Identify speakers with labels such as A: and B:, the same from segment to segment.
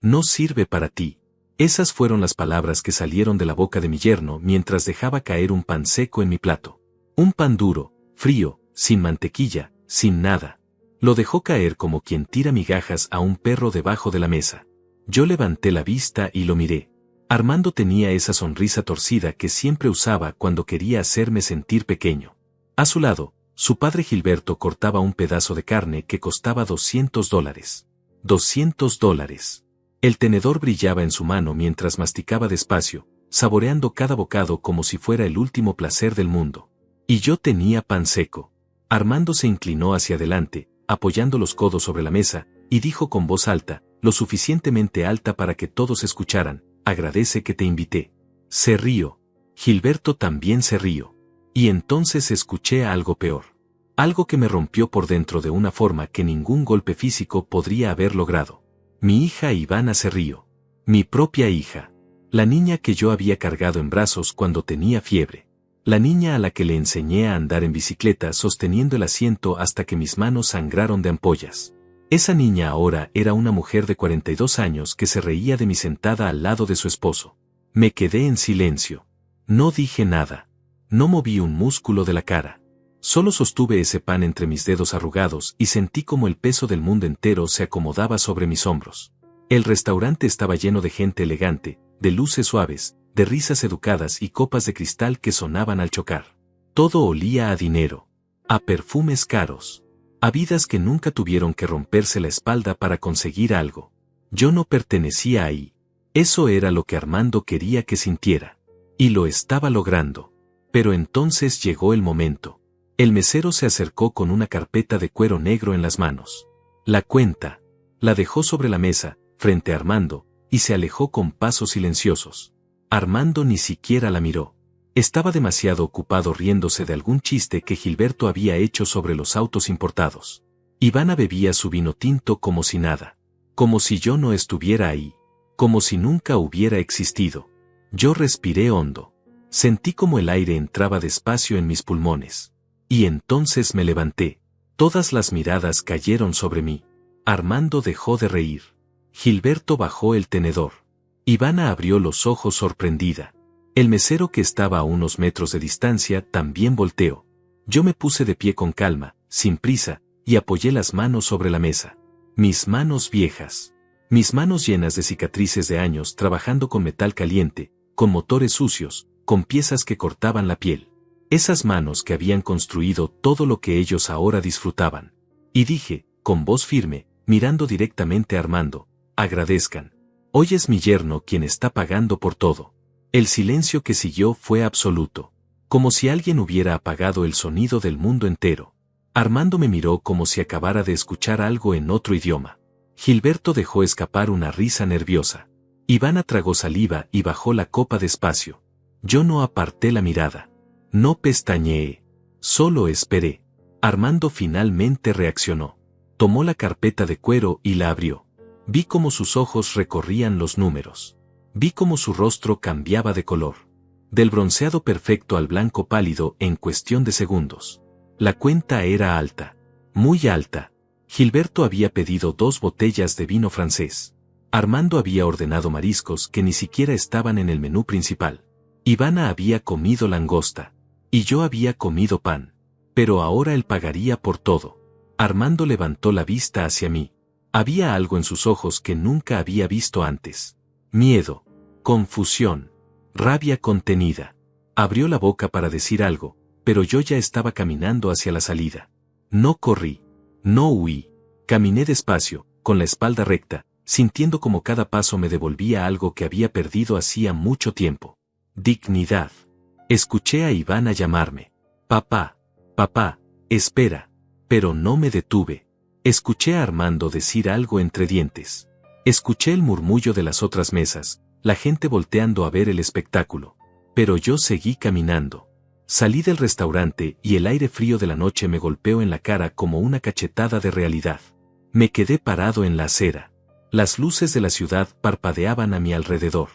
A: No sirve para ti. Esas fueron las palabras que salieron de la boca de mi yerno mientras dejaba caer un pan seco en mi plato. Un pan duro, frío, sin mantequilla, sin nada. Lo dejó caer como quien tira migajas a un perro debajo de la mesa. Yo levanté la vista y lo miré. Armando tenía esa sonrisa torcida que siempre usaba cuando quería hacerme sentir pequeño. A su lado, su padre Gilberto cortaba un pedazo de carne que costaba $200. $200. El tenedor brillaba en su mano mientras masticaba despacio, saboreando cada bocado como si fuera el último placer del mundo. Y yo tenía pan seco. Armando se inclinó hacia adelante, apoyando los codos sobre la mesa, y dijo con voz alta, lo suficientemente alta para que todos escucharan, agradece que te invité. Se rió. Gilberto también se rió. Y entonces escuché algo peor. Algo que me rompió por dentro de una forma que ningún golpe físico podría haber logrado. Mi hija Ivana se rió. Mi propia hija. La niña que yo había cargado en brazos cuando tenía fiebre. La niña a la que le enseñé a andar en bicicleta sosteniendo el asiento hasta que mis manos sangraron de ampollas. Esa niña ahora era una mujer de 42 años que se reía de mí sentada al lado de su esposo. Me quedé en silencio. No dije nada. No moví un músculo de la cara. Solo sostuve ese pan entre mis dedos arrugados y sentí como el peso del mundo entero se acomodaba sobre mis hombros. El restaurante estaba lleno de gente elegante, de luces suaves, de risas educadas y copas de cristal que sonaban al chocar. Todo olía a dinero, a perfumes caros, a vidas que nunca tuvieron que romperse la espalda para conseguir algo. Yo no pertenecía ahí. Eso era lo que Armando quería que sintiera. Y lo estaba logrando. Pero entonces llegó el momento. El mesero se acercó con una carpeta de cuero negro en las manos. La cuenta. La dejó sobre la mesa, frente a Armando, y se alejó con pasos silenciosos. Armando ni siquiera la miró. Estaba demasiado ocupado riéndose de algún chiste que Gilberto había hecho sobre los autos importados. Ivana bebía su vino tinto como si nada. Como si yo no estuviera ahí. Como si nunca hubiera existido. Yo respiré hondo. Sentí como el aire entraba despacio en mis pulmones. Y entonces me levanté. Todas las miradas cayeron sobre mí. Armando dejó de reír. Gilberto bajó el tenedor. Ivana abrió los ojos sorprendida. El mesero que estaba a unos metros de distancia también volteó. Yo me puse de pie con calma, sin prisa, y apoyé las manos sobre la mesa. Mis manos viejas. Mis manos llenas de cicatrices de años trabajando con metal caliente, con motores sucios, con piezas que cortaban la piel. Esas manos que habían construido todo lo que ellos ahora disfrutaban. Y dije, con voz firme, mirando directamente a Armando, agradezcan. Hoy es mi yerno quien está pagando por todo. El silencio que siguió fue absoluto. Como si alguien hubiera apagado el sonido del mundo entero. Armando me miró como si acabara de escuchar algo en otro idioma. Gilberto dejó escapar una risa nerviosa. Ivana tragó saliva y bajó la copa despacio. Yo no aparté la mirada. No pestañeé. Solo esperé. Armando finalmente reaccionó. Tomó la carpeta de cuero y la abrió. Vi cómo sus ojos recorrían los números. Vi cómo su rostro cambiaba de color. Del bronceado perfecto al blanco pálido en cuestión de segundos. La cuenta era alta. Muy alta. Gilberto había pedido 2 botellas de vino francés. Armando había ordenado mariscos que ni siquiera estaban en el menú principal. Ivana había comido langosta. Y yo había comido pan. Pero ahora él pagaría por todo. Armando levantó la vista hacia mí. Había algo en sus ojos que nunca había visto antes. Miedo. Confusión. Rabia contenida. Abrió la boca para decir algo, pero yo ya estaba caminando hacia la salida. No corrí. No huí. Caminé despacio, con la espalda recta, sintiendo como cada paso me devolvía algo que había perdido hacía mucho tiempo. Dignidad. Escuché a Ivana llamarme. Papá. Papá, espera. Pero no me detuve. Escuché a Armando decir algo entre dientes. Escuché el murmullo de las otras mesas, la gente volteando a ver el espectáculo. Pero yo seguí caminando. Salí del restaurante y el aire frío de la noche me golpeó en la cara como una cachetada de realidad. Me quedé parado en la acera. Las luces de la ciudad parpadeaban a mi alrededor.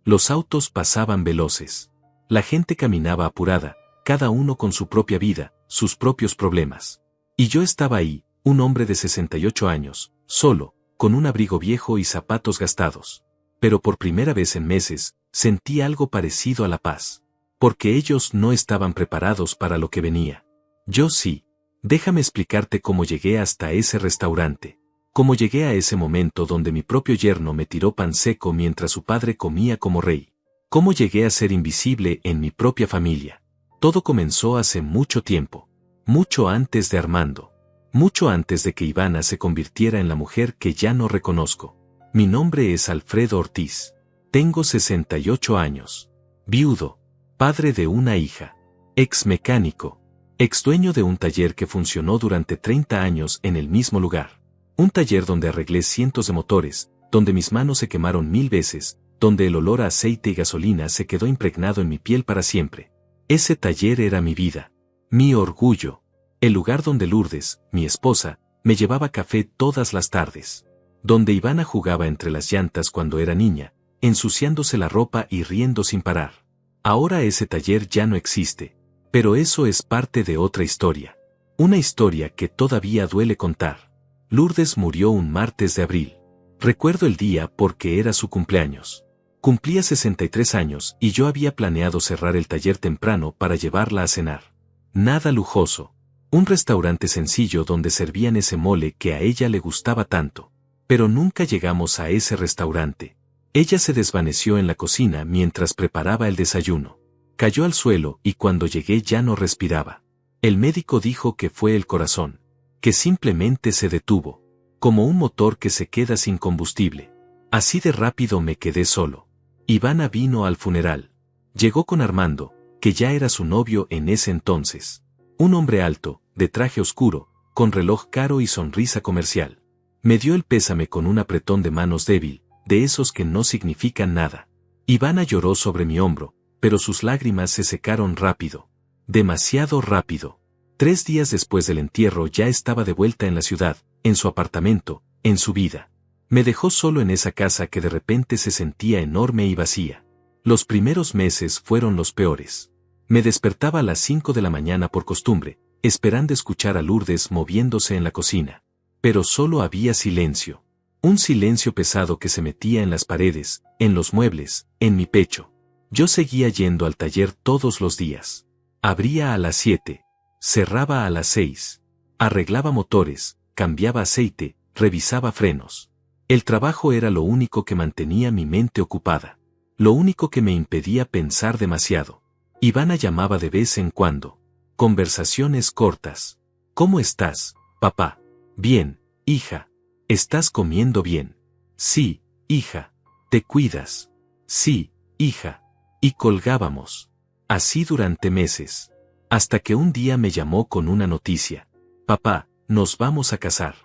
A: Los autos pasaban veloces. La gente caminaba apurada, cada uno con su propia vida, sus propios problemas. Y yo estaba ahí, un hombre de 68 años, solo, con un abrigo viejo y zapatos gastados. Pero por primera vez en meses, sentí algo parecido a la paz. Porque ellos no estaban preparados para lo que venía. Yo sí. Déjame explicarte cómo llegué hasta ese restaurante. Cómo llegué a ese momento donde mi propio yerno me tiró pan seco mientras su padre comía como rey. Cómo llegué a ser invisible en mi propia familia. Todo comenzó hace mucho tiempo. Mucho antes de Armando. Mucho antes de que Ivana se convirtiera en la mujer que ya no reconozco. Mi nombre es Alfredo Ortiz. Tengo 68 años. Viudo. Padre de una hija. Ex mecánico. Ex dueño de un taller que funcionó durante 30 años en el mismo lugar. Un taller donde arreglé cientos de motores, donde mis manos se quemaron 1000 veces, donde el olor a aceite y gasolina se quedó impregnado en mi piel para siempre. Ese taller era mi vida. Mi orgullo. El lugar donde Lourdes, mi esposa, me llevaba café todas las tardes. Donde Ivana jugaba entre las llantas cuando era niña, ensuciándose la ropa y riendo sin parar. Ahora ese taller ya no existe. Pero eso es parte de otra historia. Una historia que todavía duele contar. Lourdes murió un martes de abril. Recuerdo el día porque era su cumpleaños. Cumplía 63 años y yo había planeado cerrar el taller temprano para llevarla a cenar. Nada lujoso. Un restaurante sencillo donde servían ese mole que a ella le gustaba tanto. Pero nunca llegamos a ese restaurante. Ella se desvaneció en la cocina mientras preparaba el desayuno. Cayó al suelo y cuando llegué ya no respiraba. El médico dijo que fue el corazón. Que simplemente se detuvo. Como un motor que se queda sin combustible. Así de rápido me quedé solo. Ivana vino al funeral. Llegó con Armando, que ya era su novio en ese entonces. Un hombre alto, de traje oscuro, con reloj caro y sonrisa comercial. Me dio el pésame con un apretón de manos débil, de esos que no significan nada. Ivana lloró sobre mi hombro, pero sus lágrimas se secaron rápido. Demasiado rápido. 3 días después del entierro ya estaba de vuelta en la ciudad, en su apartamento, en su vida. Me dejó solo en esa casa que de repente se sentía enorme y vacía. Los primeros meses fueron los peores. Me despertaba a las 5 de la mañana por costumbre, esperando escuchar a Lourdes moviéndose en la cocina. Pero solo había silencio. Un silencio pesado que se metía en las paredes, en los muebles, en mi pecho. Yo seguía yendo al taller todos los días. Abría a las 7. Cerraba a las 6. Arreglaba motores, cambiaba aceite, revisaba frenos. El trabajo era lo único que mantenía mi mente ocupada. Lo único que me impedía pensar demasiado. Ivana llamaba de vez en cuando. Conversaciones cortas. ¿Cómo estás, papá? Bien, hija. ¿Estás comiendo bien? Sí, hija. ¿Te cuidas? Sí, hija. Y colgábamos. Así durante meses. Hasta que un día me llamó con una noticia. Papá, nos vamos a casar.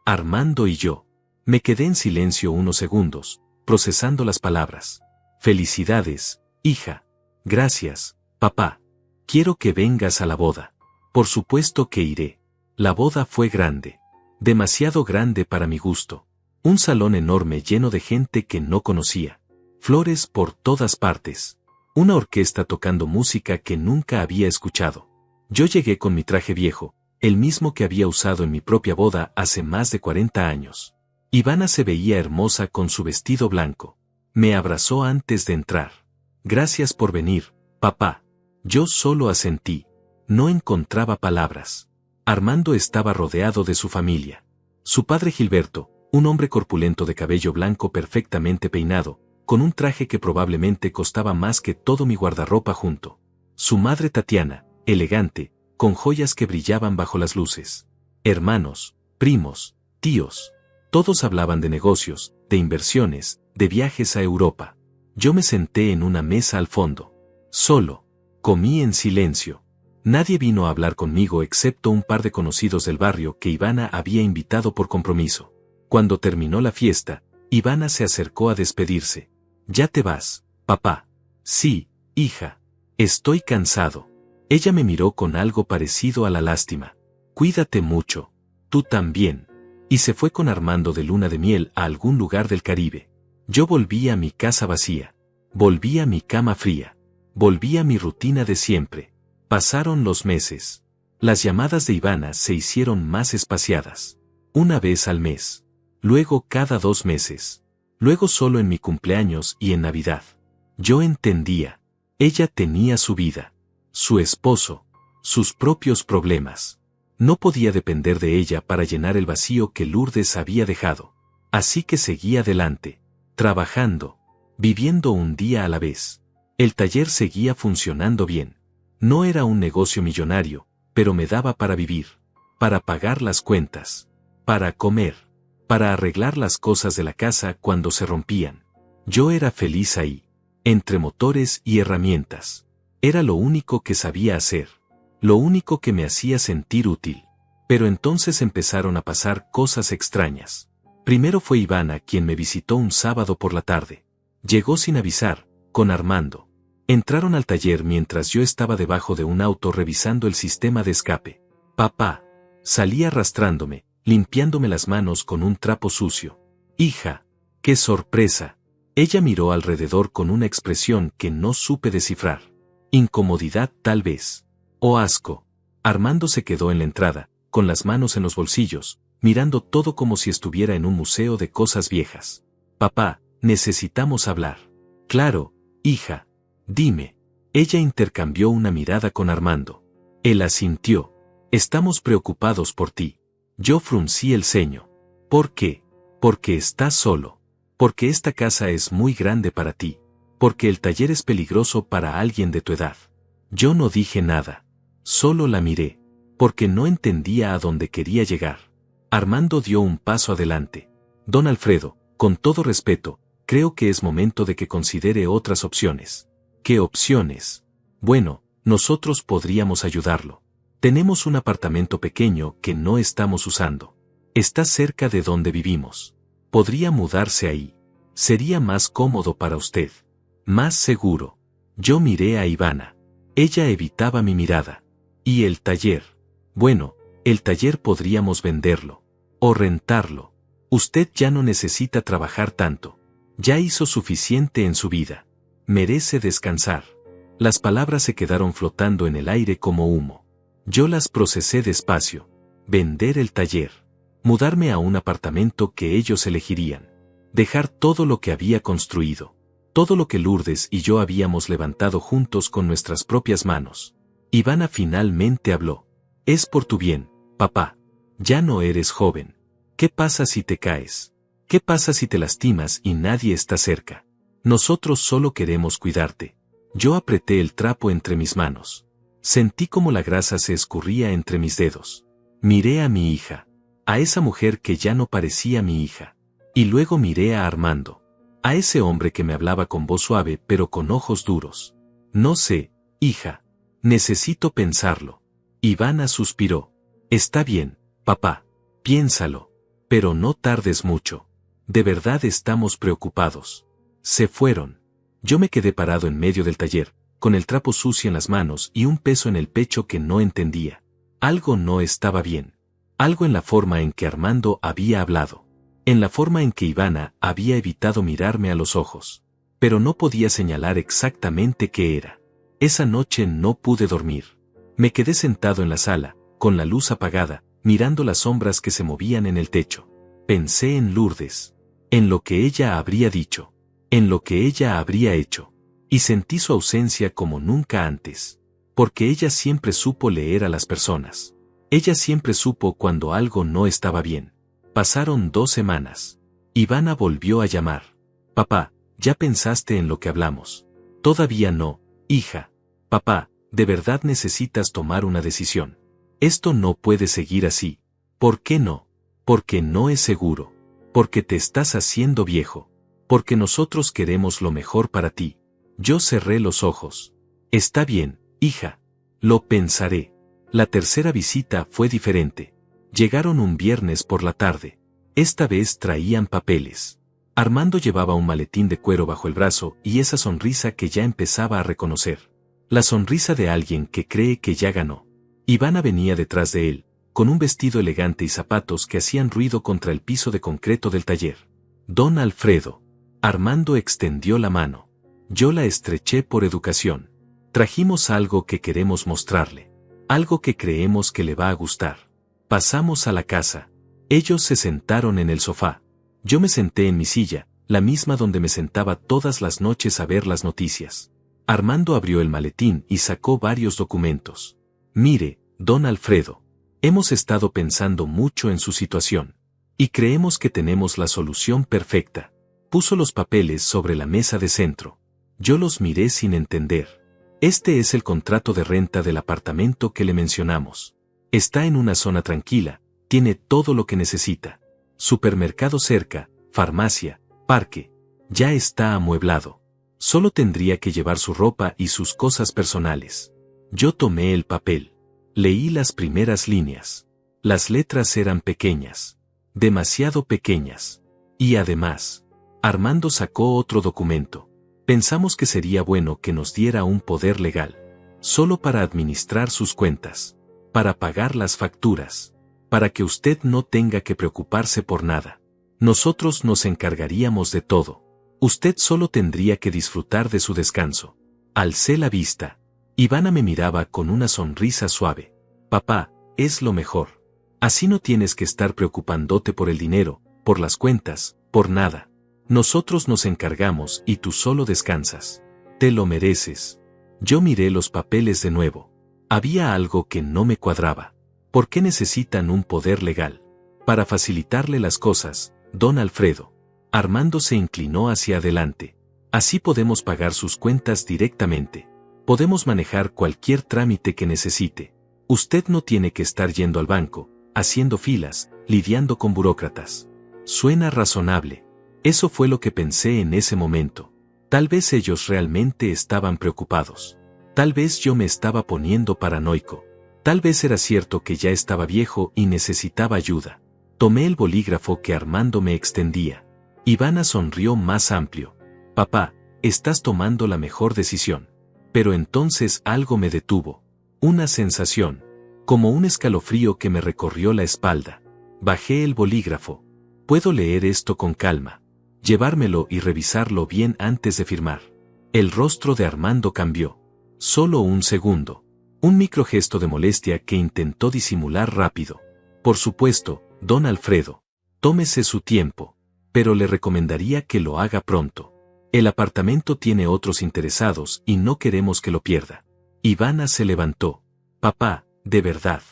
A: Armando y yo. Me quedé en silencio unos segundos, procesando las palabras. Felicidades, hija. Gracias, papá. Quiero que vengas a la boda. Por supuesto que iré. La boda fue grande. Demasiado grande para mi gusto. Un salón enorme lleno de gente que no conocía. Flores por todas partes. Una orquesta tocando música que nunca había escuchado. Yo llegué con mi traje viejo, el mismo que había usado en mi propia boda hace más de 40 años. Ivana se veía hermosa con su vestido blanco. Me abrazó antes de entrar. Gracias por venir, papá. Yo solo asentí. No encontraba palabras. Armando estaba rodeado de su familia. Su padre Gilberto, un hombre corpulento de cabello blanco perfectamente peinado, con un traje que probablemente costaba más que todo mi guardarropa junto. Su madre Tatiana, elegante, con joyas que brillaban bajo las luces. Hermanos, primos, tíos. Todos hablaban de negocios, de inversiones, de viajes a Europa. Yo me senté en una mesa al fondo. Solo. Comí en silencio. Nadie vino a hablar conmigo excepto un par de conocidos del barrio que Ivana había invitado por compromiso. Cuando terminó la fiesta, Ivana se acercó a despedirse. ¿Ya te vas, papá? Sí, hija. Estoy cansado. Ella me miró con algo parecido a la lástima. Cuídate mucho. Tú también. Y se fue con Armando de luna de miel a algún lugar del Caribe. Yo volví a mi casa vacía. Volví a mi cama fría. Volví a mi rutina de siempre. Pasaron los meses. Las llamadas de Ivana se hicieron más espaciadas. Una vez al mes. luego cada 2 meses, luego solo en mi cumpleaños y en Navidad. Yo entendía. Ella tenía su vida, su esposo, sus propios problemas. No podía depender de ella para llenar el vacío que Lourdes había dejado. Así que seguía adelante, trabajando, viviendo un día a la vez. El taller seguía funcionando bien. No era un negocio millonario, pero me daba para vivir, para pagar las cuentas, para comer, para arreglar las cosas de la casa cuando se rompían. Yo era feliz ahí, entre motores y herramientas. Era lo único que sabía hacer, lo único que me hacía sentir útil. Pero entonces empezaron a pasar cosas extrañas. Primero fue Ivana quien me visitó un sábado por la tarde. Llegó sin avisar, con Armando. Entraron al taller mientras yo estaba debajo de un auto revisando el sistema de escape. Papá. Salí arrastrándome, limpiándome las manos con un trapo sucio. Hija. ¡Qué sorpresa! Ella miró alrededor con una expresión que no supe descifrar. Incomodidad tal vez. O asco. Armando se quedó en la entrada, con las manos en los bolsillos, mirando todo como si estuviera en un museo de cosas viejas. Papá, necesitamos hablar. Claro, hija. Dime. Ella intercambió una mirada con Armando. Él asintió. Estamos preocupados por ti. Yo fruncí el ceño. ¿Por qué? Porque estás solo. Porque esta casa es muy grande para ti. Porque el taller es peligroso para alguien de tu edad. Yo no dije nada. Solo la miré. Porque no entendía a dónde quería llegar. Armando dio un paso adelante. Don Alfredo, con todo respeto, creo que es momento de que considere otras opciones. ¿Qué opciones? Bueno, nosotros podríamos ayudarlo. Tenemos un apartamento pequeño que no estamos usando. Está cerca de donde vivimos. Podría mudarse ahí. Sería más cómodo para usted. Más seguro. Yo miré a Ivana. Ella evitaba mi mirada. ¿Y el taller? Bueno, el taller podríamos venderlo. O rentarlo. Usted ya no necesita trabajar tanto. Ya hizo suficiente en su vida. Merece descansar. Las palabras se quedaron flotando en el aire como humo. Yo las procesé despacio. Vender el taller. Mudarme a un apartamento que ellos elegirían. Dejar todo lo que había construido. Todo lo que Lourdes y yo habíamos levantado juntos con nuestras propias manos. Ivana finalmente habló. Es por tu bien, papá. Ya no eres joven. ¿Qué pasa si te caes? ¿Qué pasa si te lastimas y nadie está cerca? Nosotros solo queremos cuidarte. Yo apreté el trapo entre mis manos. Sentí como la grasa se escurría entre mis dedos. Miré a mi hija. A esa mujer que ya no parecía mi hija. Y luego miré a Armando. A ese hombre que me hablaba con voz suave pero con ojos duros. No sé, hija. Necesito pensarlo. Ivana suspiró. Está bien, papá. Piénsalo. Pero no tardes mucho. De verdad estamos preocupados. Se fueron. Yo me quedé parado en medio del taller, con el trapo sucio en las manos y un peso en el pecho que no entendía. Algo no estaba bien. Algo en la forma en que Armando había hablado. En la forma en que Ivana había evitado mirarme a los ojos. Pero no podía señalar exactamente qué era. Esa noche no pude dormir. Me quedé sentado en la sala, con la luz apagada, mirando las sombras que se movían en el techo. Pensé en Lourdes. En lo que ella habría dicho. En lo que ella habría hecho. Y sentí su ausencia como nunca antes. Porque ella siempre supo leer a las personas. Ella siempre supo cuando algo no estaba bien. Pasaron 2 semanas. Ivana volvió a llamar. Papá, ¿ya pensaste en lo que hablamos? Todavía no, hija. Papá, de verdad necesitas tomar una decisión. Esto no puede seguir así. ¿Por qué no? Porque no es seguro. Porque te estás haciendo viejo. Porque nosotros queremos lo mejor para ti. Yo cerré los ojos. Está bien, hija. Lo pensaré. La tercera visita fue diferente. Llegaron un viernes por la tarde. Esta vez traían papeles. Armando llevaba un maletín de cuero bajo el brazo y esa sonrisa que ya empezaba a reconocer. La sonrisa de alguien que cree que ya ganó. Ivana venía detrás de él, con un vestido elegante y zapatos que hacían ruido contra el piso de concreto del taller. Don Alfredo. Armando extendió la mano. Yo la estreché por educación. Trajimos algo que queremos mostrarle. Algo que creemos que le va a gustar. Pasamos a la casa. Ellos se sentaron en el sofá. Yo me senté en mi silla, la misma donde me sentaba todas las noches a ver las noticias. Armando abrió el maletín y sacó varios documentos. Mire, don Alfredo. Hemos estado pensando mucho en su situación. Y creemos que tenemos la solución perfecta. Puso los papeles sobre la mesa de centro. Yo los miré sin entender. Este es el contrato de renta del apartamento que le mencionamos. Está en una zona tranquila, tiene todo lo que necesita. Supermercado cerca, farmacia, parque. Ya está amueblado. Solo tendría que llevar su ropa y sus cosas personales. Yo tomé el papel. Leí las primeras líneas. Las letras eran pequeñas. Demasiado pequeñas. Y además, Armando sacó otro documento. Pensamos que sería bueno que nos diera un poder legal. Solo para administrar sus cuentas. Para pagar las facturas. Para que usted no tenga que preocuparse por nada. Nosotros nos encargaríamos de todo. Usted solo tendría que disfrutar de su descanso. Alcé la vista. Ivana me miraba con una sonrisa suave. Papá, es lo mejor. Así no tienes que estar preocupándote por el dinero, por las cuentas, por nada. Nosotros nos encargamos y tú solo descansas. Te lo mereces. Yo miré los papeles de nuevo. Había algo que no me cuadraba. ¿Por qué necesitan un poder legal? Para facilitarle las cosas, don Alfredo. Armando se inclinó hacia adelante. Así podemos pagar sus cuentas directamente. Podemos manejar cualquier trámite que necesite. Usted no tiene que estar yendo al banco, haciendo filas, lidiando con burócratas. Suena razonable. Eso fue lo que pensé en ese momento. Tal vez ellos realmente estaban preocupados. Tal vez yo me estaba poniendo paranoico. Tal vez era cierto que ya estaba viejo y necesitaba ayuda. Tomé el bolígrafo que Armando me extendía. Ivana sonrió más amplio. Papá, estás tomando la mejor decisión. Pero entonces algo me detuvo. Una sensación. Como un escalofrío que me recorrió la espalda. Bajé el bolígrafo. Puedo leer esto con calma. Llevármelo y revisarlo bien antes de firmar. El rostro de Armando cambió. Solo un segundo. Un microgesto de molestia que intentó disimular rápido. Por supuesto, don Alfredo. Tómese su tiempo. Pero le recomendaría que lo haga pronto. El apartamento tiene otros interesados y no queremos que lo pierda. Ivana se levantó. Papá, de verdad.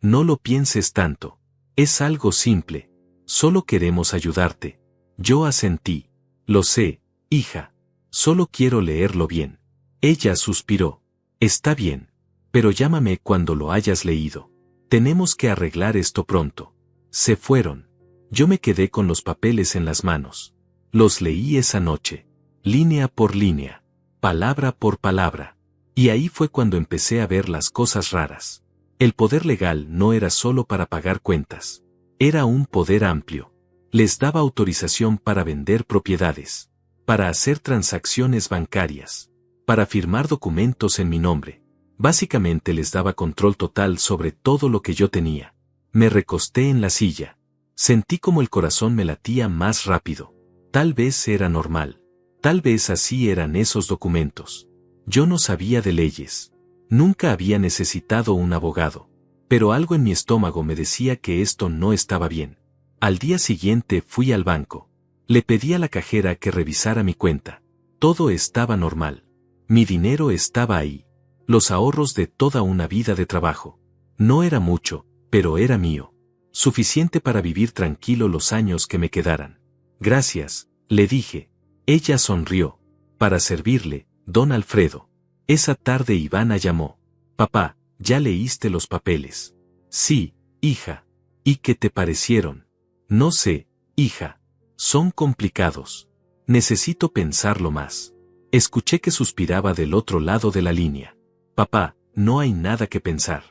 A: No lo pienses tanto. Es algo simple. Solo queremos ayudarte. Yo asentí. Lo sé, hija. Solo quiero leerlo bien. Ella suspiró. Está bien. Pero llámame cuando lo hayas leído. Tenemos que arreglar esto pronto. Se fueron. Yo me quedé con los papeles en las manos. Los leí esa noche. Línea por línea. Palabra por palabra. Y ahí fue cuando empecé a ver las cosas raras. El poder legal no era solo para pagar cuentas. Era un poder amplio. Les daba autorización para vender propiedades. Para hacer transacciones bancarias. Para firmar documentos en mi nombre. Básicamente les daba control total sobre todo lo que yo tenía. Me recosté en la silla. Sentí como el corazón me latía más rápido. Tal vez era normal. Tal vez así eran esos documentos. Yo no sabía de leyes. Nunca había necesitado un abogado. Pero algo en mi estómago me decía que esto no estaba bien. Al día siguiente fui al banco. Le pedí a la cajera que revisara mi cuenta. Todo estaba normal. Mi dinero estaba ahí. Los ahorros de toda una vida de trabajo. No era mucho, pero era mío. Suficiente para vivir tranquilo los años que me quedaran. Gracias, le dije. Ella sonrió. Para servirle, don Alfredo. Esa tarde Ivana llamó. Papá, ¿ya leíste los papeles? Sí, hija. ¿Y qué te parecieron? No sé, hija. Son complicados. Necesito pensarlo más. Escuché que suspiraba del otro lado de la línea. Papá, no hay nada que pensar.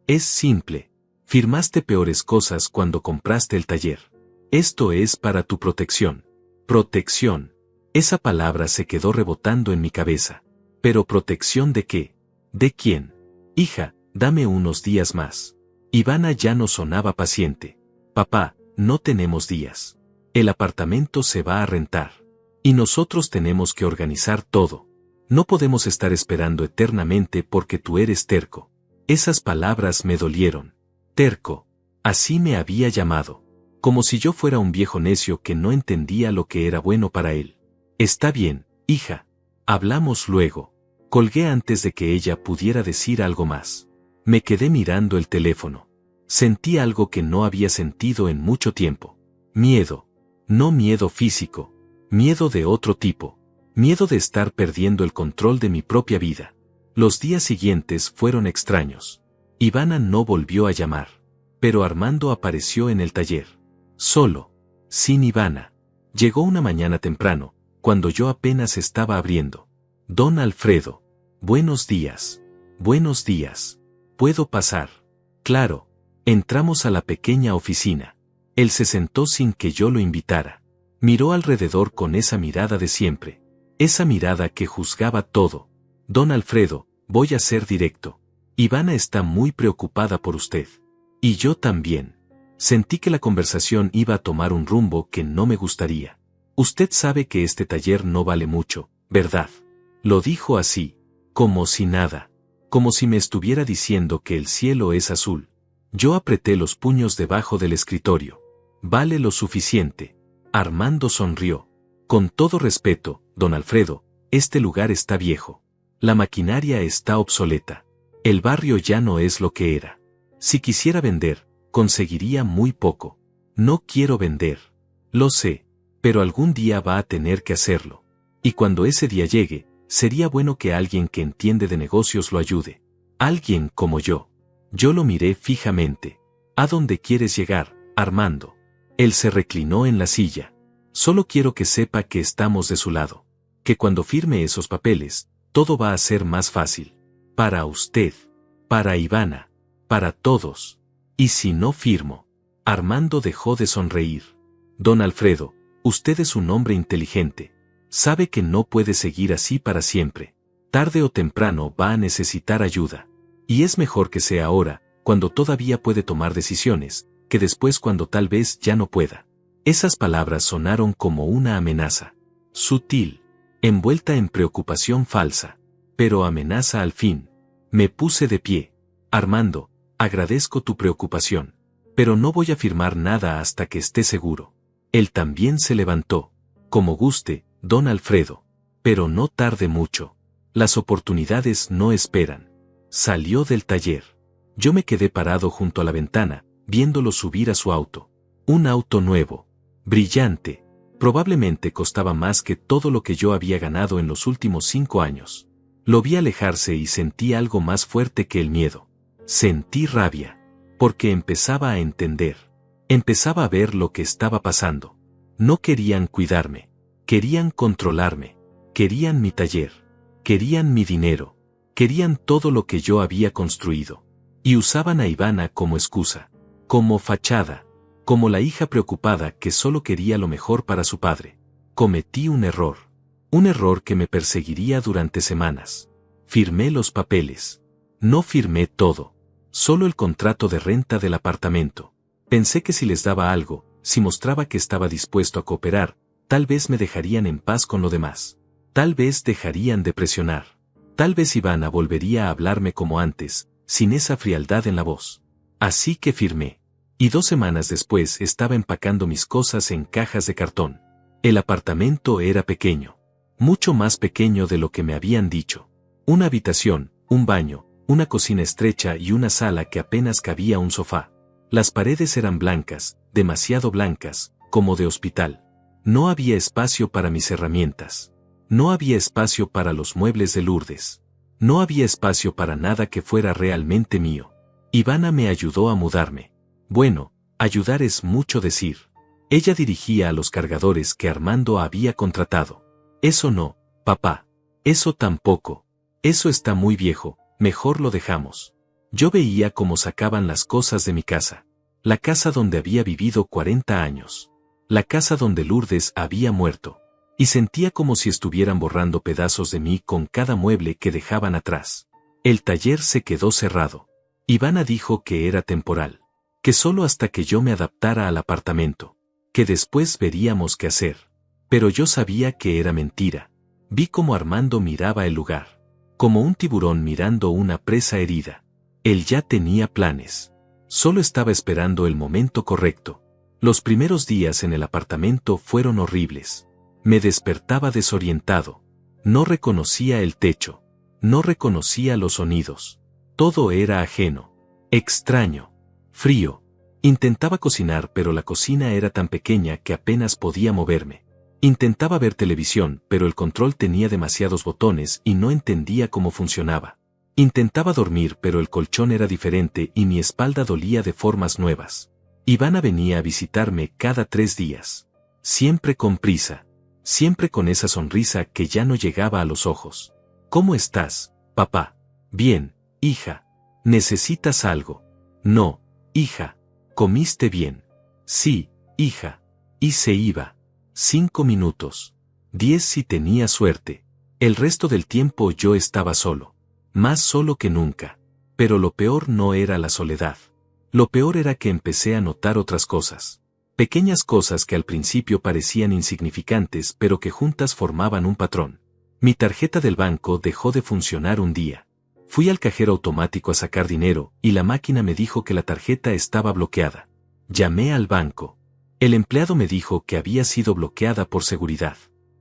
A: Es simple. Firmaste peores cosas cuando compraste el taller. Esto es para tu protección. Protección. Esa palabra se quedó rebotando en mi cabeza. ¿Pero protección de qué? ¿De quién? Hija, dame unos días más. Ivana ya no sonaba paciente. Papá, no tenemos días. El apartamento se va a rentar. Y nosotros tenemos que organizar todo. No podemos estar esperando eternamente porque tú eres terco. Esas palabras me dolieron. Terco. Así me había llamado. como si yo fuera un viejo necio que no entendía lo que era bueno para él. Está bien, hija. Hablamos luego. Colgué antes de que ella pudiera decir algo más. Me quedé mirando el teléfono. Sentí algo que no había sentido en mucho tiempo. Miedo. No miedo físico. Miedo de otro tipo. Miedo de estar perdiendo el control de mi propia vida. Los días siguientes fueron extraños. Ivana no volvió a llamar. Pero Armando apareció en el taller. Solo. Sin Ivana. Llegó una mañana temprano, cuando yo apenas estaba abriendo. Don Alfredo. Buenos días. Buenos días. ¿Puedo pasar? Claro. Entramos a la pequeña oficina. Él se sentó sin que yo lo invitara. Miró alrededor con esa mirada de siempre. Esa mirada que juzgaba todo. Don Alfredo, voy a ser directo. Ivana está muy preocupada por usted. Y yo también. Sentí que la conversación iba a tomar un rumbo que no me gustaría. Usted sabe que este taller no vale mucho, ¿verdad? Lo dijo así, como si nada. Como si me estuviera diciendo que el cielo es azul. Yo apreté los puños debajo del escritorio. Vale lo suficiente. Armando sonrió. Con todo respeto, don Alfredo, este lugar está viejo. La maquinaria está obsoleta. El barrio ya no es lo que era. Si quisiera vender, conseguiría muy poco. No quiero vender. Lo sé, pero algún día va a tener que hacerlo. Y cuando ese día llegue, sería bueno que alguien que entiende de negocios lo ayude. Alguien como yo. Yo lo miré fijamente. ¿A dónde quieres llegar, Armando? Él se reclinó en la silla. Solo quiero que sepa que estamos de su lado. Que cuando firme esos papeles, todo va a ser más fácil. Para usted. Para Ivana. Para todos. ¿Y si no firmo? Armando dejó de sonreír. Don Alfredo, usted es un hombre inteligente. Sabe que no puede seguir así para siempre. Tarde o temprano va a necesitar ayuda. Y es mejor que sea ahora, cuando todavía puede tomar decisiones, que después cuando tal vez ya no pueda. Esas palabras sonaron como una amenaza. Sutil. Envuelta en preocupación falsa. Pero amenaza al fin. Me puse de pie. Armando, agradezco tu preocupación. Pero no voy a firmar nada hasta que esté seguro. Él también se levantó. Como guste, don Alfredo. Pero no tarde mucho. Las oportunidades no esperan. Salió del taller. Yo me quedé parado junto a la ventana, viéndolo subir a su auto. Un auto nuevo. Brillante. Probablemente costaba más que todo lo que yo había ganado en los últimos 5 años. Lo vi alejarse y sentí algo más fuerte que el miedo. Sentí rabia. Porque empezaba a entender. Empezaba a ver lo que estaba pasando. No querían cuidarme. Querían controlarme. Querían mi taller. Querían mi dinero. Querían todo lo que yo había construido. Y usaban a Ivana como excusa. Como fachada. Como la hija preocupada que solo quería lo mejor para su padre. Cometí un error. Un error que me perseguiría durante semanas. Firmé los papeles. No firmé todo. Solo el contrato de renta del apartamento. Pensé que si les daba algo, si mostraba que estaba dispuesto a cooperar, tal vez me dejarían en paz con lo demás. Tal vez dejarían de presionar. Tal vez Ivana volvería a hablarme como antes, sin esa frialdad en la voz. Así que firmé. Y 2 semanas después estaba empacando mis cosas en cajas de cartón. El apartamento era pequeño. Mucho más pequeño de lo que me habían dicho. Una habitación, un baño, una cocina estrecha y una sala que apenas cabía un sofá. Las paredes eran blancas, demasiado blancas, como de hospital. No había espacio para mis herramientas. No había espacio para los muebles de Lourdes. No había espacio para nada que fuera realmente mío. Ivana me ayudó a mudarme. Bueno, ayudar es mucho decir. Ella dirigía a los cargadores que Armando había contratado. Eso no, papá. Eso tampoco. Eso está muy viejo, mejor lo dejamos. Yo veía cómo sacaban las cosas de mi casa. La casa donde había vivido 40 años. La casa donde Lourdes había muerto. Y sentía como si estuvieran borrando pedazos de mí con cada mueble que dejaban atrás. El taller se quedó cerrado. Ivana dijo que era temporal. Que solo hasta que yo me adaptara al apartamento. Que después veríamos qué hacer. Pero yo sabía que era mentira. Vi cómo Armando miraba el lugar. Como un tiburón mirando una presa herida. Él ya tenía planes. Solo estaba esperando el momento correcto. Los primeros días en el apartamento fueron horribles. Me despertaba desorientado. No reconocía el techo. No reconocía los sonidos. Todo era ajeno. Extraño. Frío. Intentaba cocinar, pero la cocina era tan pequeña que apenas podía moverme. Intentaba ver televisión, pero el control tenía demasiados botones y no entendía cómo funcionaba. Intentaba dormir, pero el colchón era diferente y mi espalda dolía de formas nuevas. Ivana venía a visitarme cada 3 días. Siempre con prisa. Siempre con esa sonrisa que ya no llegaba a los ojos. ¿Cómo estás, papá? Bien, hija. ¿Necesitas algo? No, hija. ¿Comiste bien? Sí, hija. Y se iba. 5 minutos. 10 si tenía suerte. El resto del tiempo yo estaba solo. Más solo que nunca. Pero lo peor no era la soledad. Lo peor era que empecé a notar otras cosas. Pequeñas cosas que al principio parecían insignificantes pero que juntas formaban un patrón. Mi tarjeta del banco dejó de funcionar un día. Fui al cajero automático a sacar dinero y la máquina me dijo que la tarjeta estaba bloqueada. Llamé al banco. El empleado me dijo que había sido bloqueada por seguridad.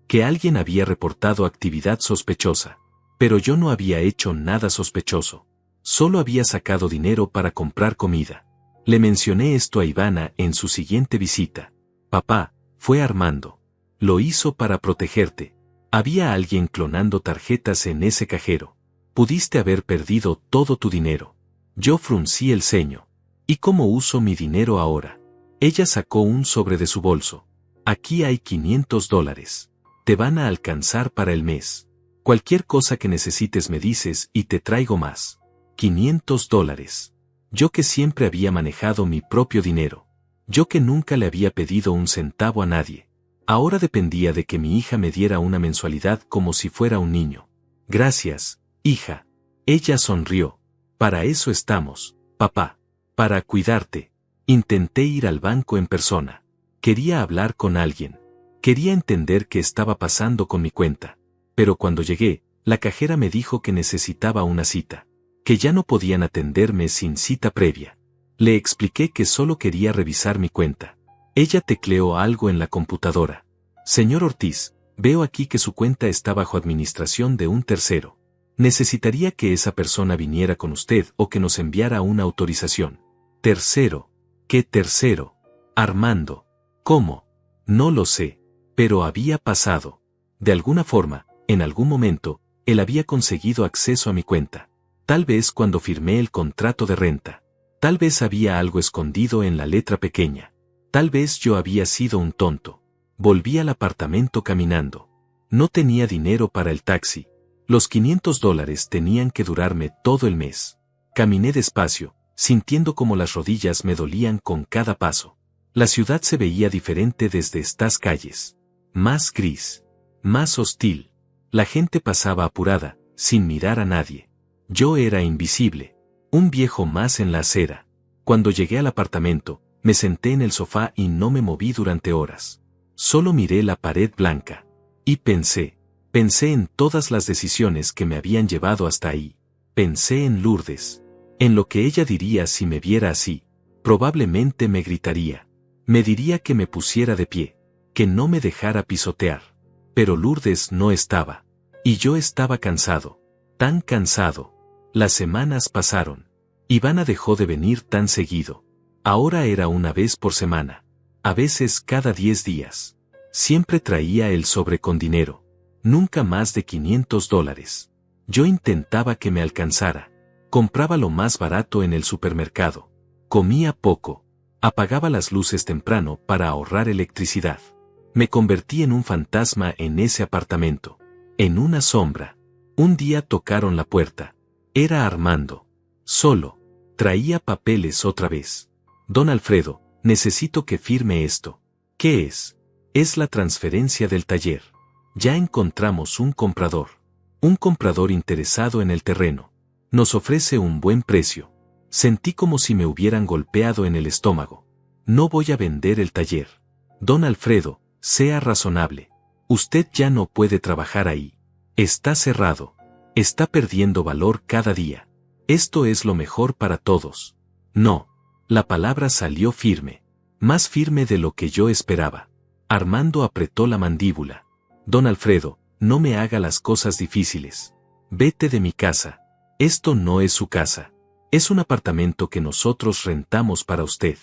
A: Que alguien había reportado actividad sospechosa. Pero yo no había hecho nada sospechoso. Solo había sacado dinero para comprar comida. Le mencioné esto a Ivana en su siguiente visita. Papá, fue Armando. Lo hizo para protegerte. Había alguien clonando tarjetas en ese cajero. Pudiste haber perdido todo tu dinero. Yo fruncí el ceño. ¿Y cómo uso mi dinero ahora? Ella sacó un sobre de su bolso. Aquí hay $500. Te van a alcanzar para el mes. Cualquier cosa que necesites me dices y te traigo más. $500. Yo que siempre había manejado mi propio dinero. Yo que nunca le había pedido un centavo a nadie. Ahora dependía de que mi hija me diera una mensualidad como si fuera un niño. Gracias, hija. Ella sonrió. Para eso estamos, papá. Para cuidarte. Intenté ir al banco en persona. Quería hablar con alguien. Quería entender qué estaba pasando con mi cuenta. Pero cuando llegué, la cajera me dijo que necesitaba una cita. Que ya no podían atenderme sin cita previa. Le expliqué que solo quería revisar mi cuenta. Ella tecleó algo en la computadora. Señor Ortiz, veo aquí que su cuenta está bajo administración de un tercero. Necesitaría que esa persona viniera con usted o que nos enviara una autorización. Tercero. ¿Qué tercero? Armando. ¿Cómo? No lo sé. Pero había pasado. De alguna forma, en algún momento, él había conseguido acceso a mi cuenta. Tal vez cuando firmé el contrato de renta. Tal vez había algo escondido en la letra pequeña. Tal vez yo había sido un tonto. Volví al apartamento caminando. No tenía dinero para el taxi. Los $500 tenían que durarme todo el mes. Caminé despacio, sintiendo como las rodillas me dolían con cada paso. La ciudad se veía diferente desde estas calles. Más gris. Más hostil. La gente pasaba apurada, sin mirar a nadie. Yo era invisible. Un viejo más en la acera. Cuando llegué al apartamento, me senté en el sofá y no me moví durante horas. Solo miré la pared blanca. Y pensé en todas las decisiones que me habían llevado hasta ahí. Pensé en Lourdes. En lo que ella diría si me viera así. Probablemente me gritaría. Me diría que me pusiera de pie. Que no me dejara pisotear. Pero Lourdes no estaba. Y yo estaba cansado. Tan cansado. Las semanas pasaron. Ivana dejó de venir tan seguido. Ahora era una vez por semana. A veces cada 10 días. Siempre traía el sobre con dinero. Nunca más de $500. Yo intentaba que me alcanzara. Compraba lo más barato en el supermercado. Comía poco. Apagaba las luces temprano para ahorrar electricidad. Me convertí en un fantasma en ese apartamento. En una sombra. Un día tocaron la puerta. Era Armando. Solo. Traía papeles otra vez. Don Alfredo, necesito que firme esto. ¿Qué es? Es la transferencia del taller. Ya encontramos un comprador. Un comprador interesado en el terreno. Nos ofrece un buen precio. Sentí como si me hubieran golpeado en el estómago. No voy a vender el taller. Don Alfredo, sea razonable. Usted ya no puede trabajar ahí. Está cerrado. Está perdiendo valor cada día. Esto es lo mejor para todos. No. La palabra salió firme. más firme de lo que yo esperaba. Armando apretó la mandíbula. Don Alfredo, no me haga las cosas difíciles. Vete de mi casa. Esto no es su casa. Es un apartamento que nosotros rentamos para usted.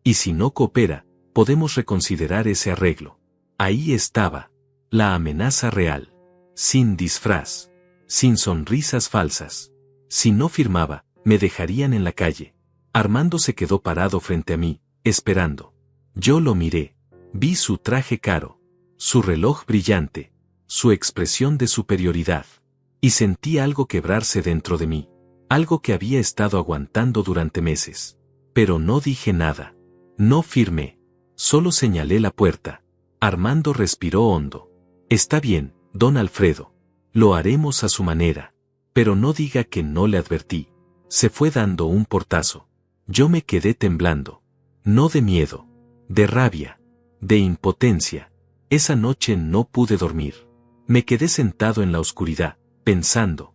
A: Y si no coopera, podemos reconsiderar ese arreglo. Ahí estaba. La amenaza real. Sin disfraz. Sin sonrisas falsas. Si no firmaba, me dejarían en la calle. Armando se quedó parado frente a mí, esperando. Yo lo miré. Vi su traje caro. Su reloj brillante. Su expresión de superioridad. Y sentí algo quebrarse dentro de mí. Algo que había estado aguantando durante meses. Pero no dije nada. No firmé. Solo señalé la puerta. Armando respiró hondo. Está bien, don Alfredo. Lo haremos a su manera. Pero no diga que no le advertí. Se fue dando un portazo. Yo me quedé temblando. No de miedo. De rabia. De impotencia. Esa noche no pude dormir. Me quedé sentado en la oscuridad, pensando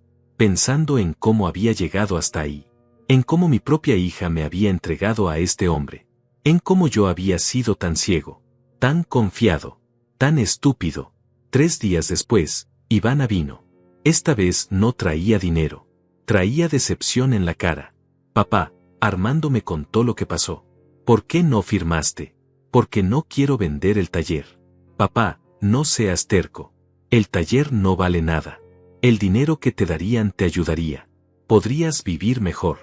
A: en cómo había llegado hasta ahí. En cómo mi propia hija me había entregado a este hombre. En cómo yo había sido tan ciego, tan confiado, tan estúpido. 3 días después, Ivana vino. Esta vez no traía dinero. Traía decepción en la cara. Papá, Armando me contó lo que pasó. ¿Por qué no firmaste? Porque no quiero vender el taller. Papá, no seas terco. El taller no vale nada. El dinero que te darían te ayudaría. Podrías vivir mejor.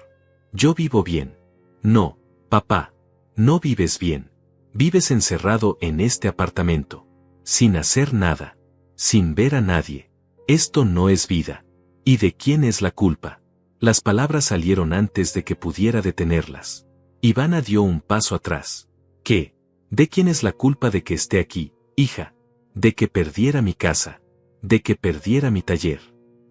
A: Yo vivo bien. No, papá. No vives bien. Vives encerrado en este apartamento. Sin hacer nada. Sin ver a nadie. Esto no es vida. ¿Y de quién es la culpa? Las palabras salieron antes de que pudiera detenerlas. Ivana dio un paso atrás. ¿Qué? ¿De quién es la culpa de que esté aquí, hija? De que perdiera mi casa. De que perdiera mi taller.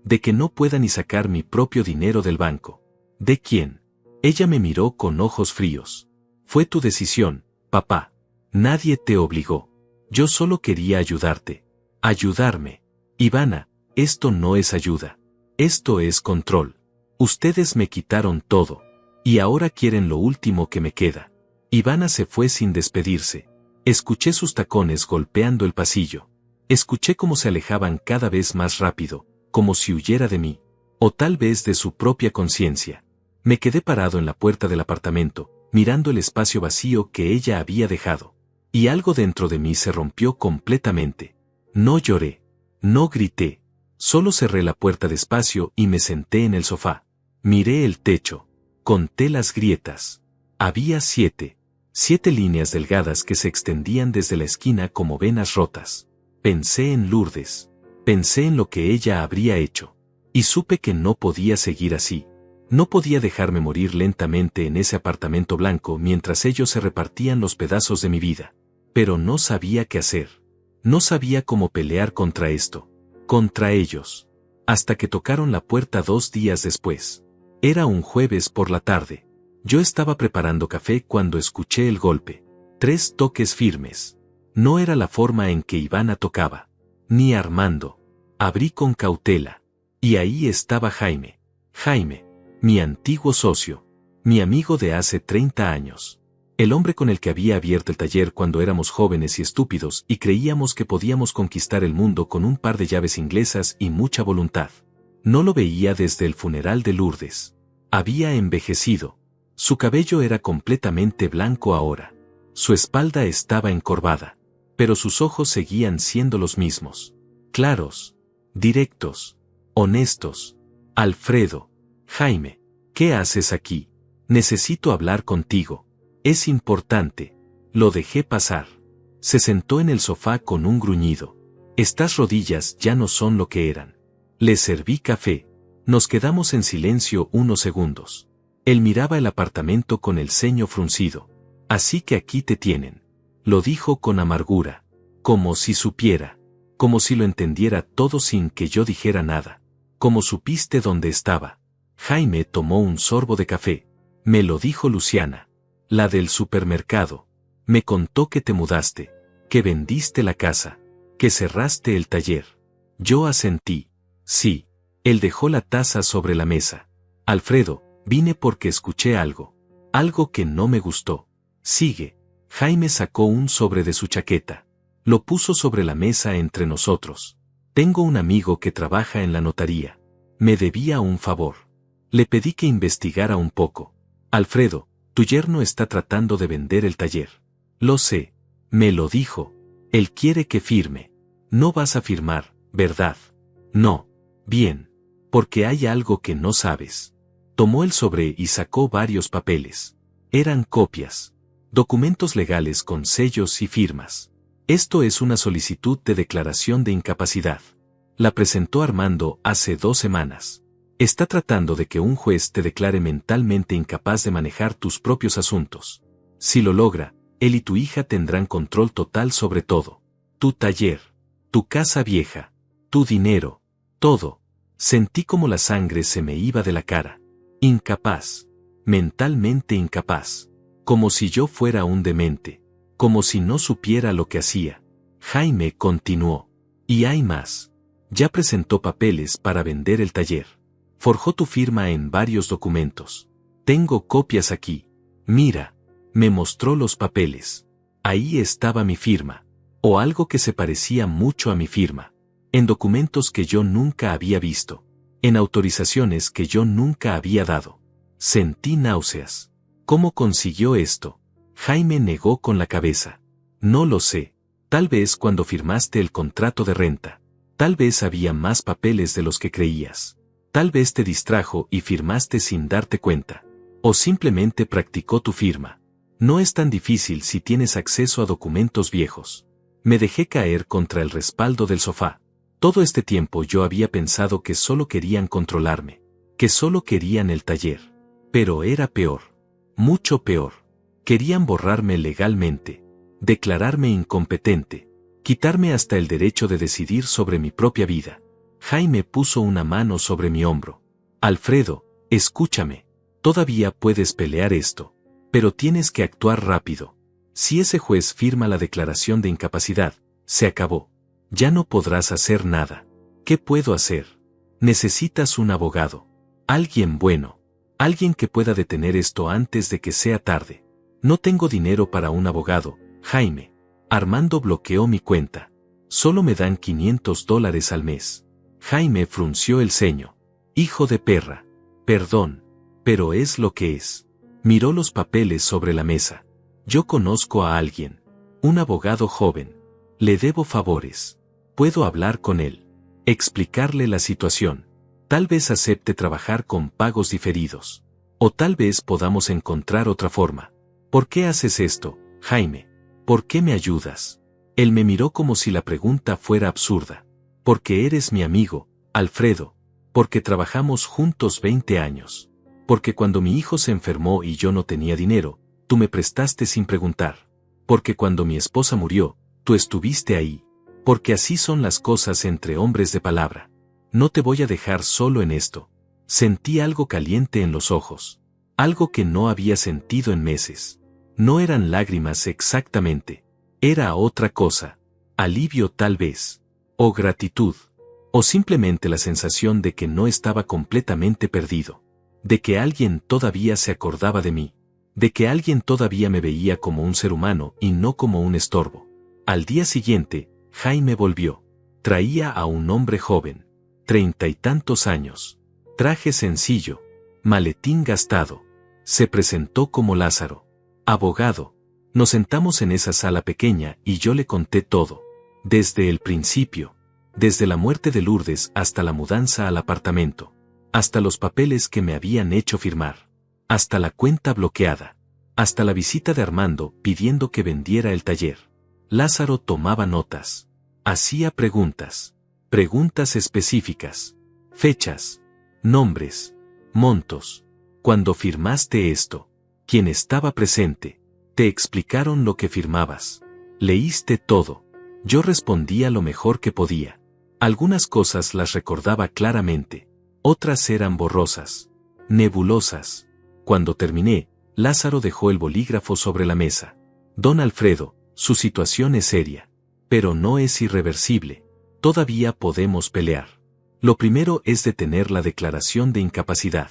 A: De que no pueda ni sacar mi propio dinero del banco. ¿De quién? Ella me miró con ojos fríos. Fue tu decisión, papá. Nadie te obligó. Yo solo quería ayudarte. Ayudarme. Ivana, esto no es ayuda. Esto es control. Ustedes me quitaron todo. Y ahora quieren lo último que me queda. Ivana se fue sin despedirse. Escuché sus tacones golpeando el pasillo. Escuché cómo se alejaban cada vez más rápido, como si huyera de mí, o tal vez de su propia conciencia. Me quedé parado en la puerta del apartamento, mirando el espacio vacío que ella había dejado. Y algo dentro de mí se rompió completamente. No lloré. No grité. Solo cerré la puerta despacio y me senté en el sofá. Miré el techo. Conté las grietas. Había 7. 7 líneas delgadas que se extendían desde la esquina como venas rotas. Pensé en Lourdes. Pensé en lo que ella habría hecho. Y supe que no podía seguir así. No podía dejarme morir lentamente en ese apartamento blanco mientras ellos se repartían los pedazos de mi vida. Pero no sabía qué hacer. No sabía cómo pelear contra esto. Contra ellos. Hasta que tocaron la puerta 2 días después. Era un jueves por la tarde. Yo estaba preparando café cuando escuché el golpe. 3 toques firmes. No era la forma en que Ivana tocaba. Ni Armando. Abrí con cautela. Y ahí estaba Jaime. Jaime. Mi antiguo socio. Mi amigo de hace 30 años. El hombre con el que había abierto el taller cuando éramos jóvenes y estúpidos y creíamos que podíamos conquistar el mundo con un par de llaves inglesas y mucha voluntad. No lo veía desde el funeral de Lourdes. Había envejecido. Su cabello era completamente blanco ahora. Su espalda estaba encorvada. Pero sus ojos seguían siendo los mismos. Claros. Directos. Honestos. Alfredo. Jaime, ¿qué haces aquí? Necesito hablar contigo. Es importante. Lo dejé pasar. Se sentó en el sofá con un gruñido. Estas rodillas ya no son lo que eran. Le serví café. Nos quedamos en silencio unos segundos. Él miraba el apartamento con el ceño fruncido. Así que aquí te tienen. Lo dijo con amargura. Como si supiera. Como si lo entendiera todo sin que yo dijera nada. Como supiste dónde estaba. Jaime tomó un sorbo de café. Me lo dijo Luciana. La del supermercado. Me contó que te mudaste. Que vendiste la casa. Que cerraste el taller. Yo asentí. Sí. Él dejó la taza sobre la mesa. Alfredo, vine porque escuché algo. Algo que no me gustó. Sigue. Jaime sacó un sobre de su chaqueta. Lo puso sobre la mesa entre nosotros. Tengo un amigo que trabaja en la notaría. Me debía un favor. Le pedí que investigara un poco. Alfredo, tu yerno está tratando de vender el taller. Lo sé. Me lo dijo. Él quiere que firme. No vas a firmar, ¿verdad? No. Bien. Porque hay algo que no sabes. Tomó el sobre y sacó varios papeles. Eran copias. Documentos legales con sellos y firmas. Esto es una solicitud de declaración de incapacidad. La presentó Armando hace 2 semanas. Está tratando de que un juez te declare mentalmente incapaz de manejar tus propios asuntos. Si lo logra, él y tu hija tendrán control total sobre todo. Tu taller, tu casa vieja, tu dinero, todo. Sentí como la sangre se me iba de la cara. Incapaz. Mentalmente incapaz. Como si yo fuera un demente. Como si no supiera lo que hacía. Jaime continuó. Y hay más. Ya presentó papeles para vender el taller. Forjó tu firma en varios documentos. Tengo copias aquí. Mira. Me mostró los papeles. Ahí estaba mi firma. O algo que se parecía mucho a mi firma. En documentos que yo nunca había visto. En autorizaciones que yo nunca había dado. Sentí náuseas. ¿Cómo consiguió esto? Jaime negó con la cabeza. No lo sé. Tal vez cuando firmaste el contrato de renta. Tal vez había más papeles de los que creías. Tal vez te distrajo y firmaste sin darte cuenta. O simplemente practicó tu firma. No es tan difícil si tienes acceso a documentos viejos. Me dejé caer contra el respaldo del sofá. Todo este tiempo yo había pensado que solo querían controlarme. Que solo querían el taller. Pero era peor. Mucho peor. Querían borrarme legalmente. Declararme incompetente. Quitarme hasta el derecho de decidir sobre mi propia vida. Jaime puso una mano sobre mi hombro. Alfredo, escúchame. Todavía puedes pelear esto. Pero tienes que actuar rápido. Si ese juez firma la declaración de incapacidad, se acabó. Ya no podrás hacer nada. ¿Qué puedo hacer? Necesitas un abogado. Alguien bueno. Alguien que pueda detener esto antes de que sea tarde. No tengo dinero para un abogado, Jaime. Armando bloqueó mi cuenta. Solo me dan $500 al mes. Jaime frunció el ceño. Hijo de perra. Perdón. Pero es lo que es. Miró los papeles sobre la mesa. Yo conozco a alguien. Un abogado joven. Le debo favores. Puedo hablar con él. Explicarle la situación. Tal vez acepte trabajar con pagos diferidos. O tal vez podamos encontrar otra forma. ¿Por qué haces esto, Jaime? ¿Por qué me ayudas? Él me miró como si la pregunta fuera absurda. Porque eres mi amigo, Alfredo. Porque trabajamos juntos 20 años. Porque cuando mi hijo se enfermó y yo no tenía dinero, tú me prestaste sin preguntar. Porque cuando mi esposa murió, tú estuviste ahí. Porque así son las cosas entre hombres de palabra. No te voy a dejar solo en esto. Sentí algo caliente en los ojos. Algo que no había sentido en meses. No eran lágrimas exactamente. Era otra cosa. Alivio tal vez. O gratitud. O simplemente la sensación de que no estaba completamente perdido. De que alguien todavía se acordaba de mí. De que alguien todavía me veía como un ser humano y no como un estorbo. Al día siguiente, Jaime volvió. Traía a un hombre joven. 30 y tantos años. Traje sencillo. Maletín gastado. Se presentó como Lázaro. Abogado. Nos sentamos en esa sala pequeña y yo le conté todo. Desde el principio. Desde la muerte de Lourdes hasta la mudanza al apartamento. Hasta los papeles que me habían hecho firmar. Hasta la cuenta bloqueada. Hasta la visita de Armando pidiendo que vendiera el taller. Lázaro tomaba notas. Hacía preguntas. Preguntas específicas. Fechas. Nombres. Montos. Cuando firmaste esto, ¿quién estaba presente? Te explicaron lo que firmabas. Leíste todo. Yo respondía lo mejor que podía. Algunas cosas las recordaba claramente. Otras eran borrosas. Nebulosas. Cuando terminé, Lázaro dejó el bolígrafo sobre la mesa. Don Alfredo, su situación es seria. Pero no es irreversible. Todavía podemos pelear. Lo primero es detener la declaración de incapacidad.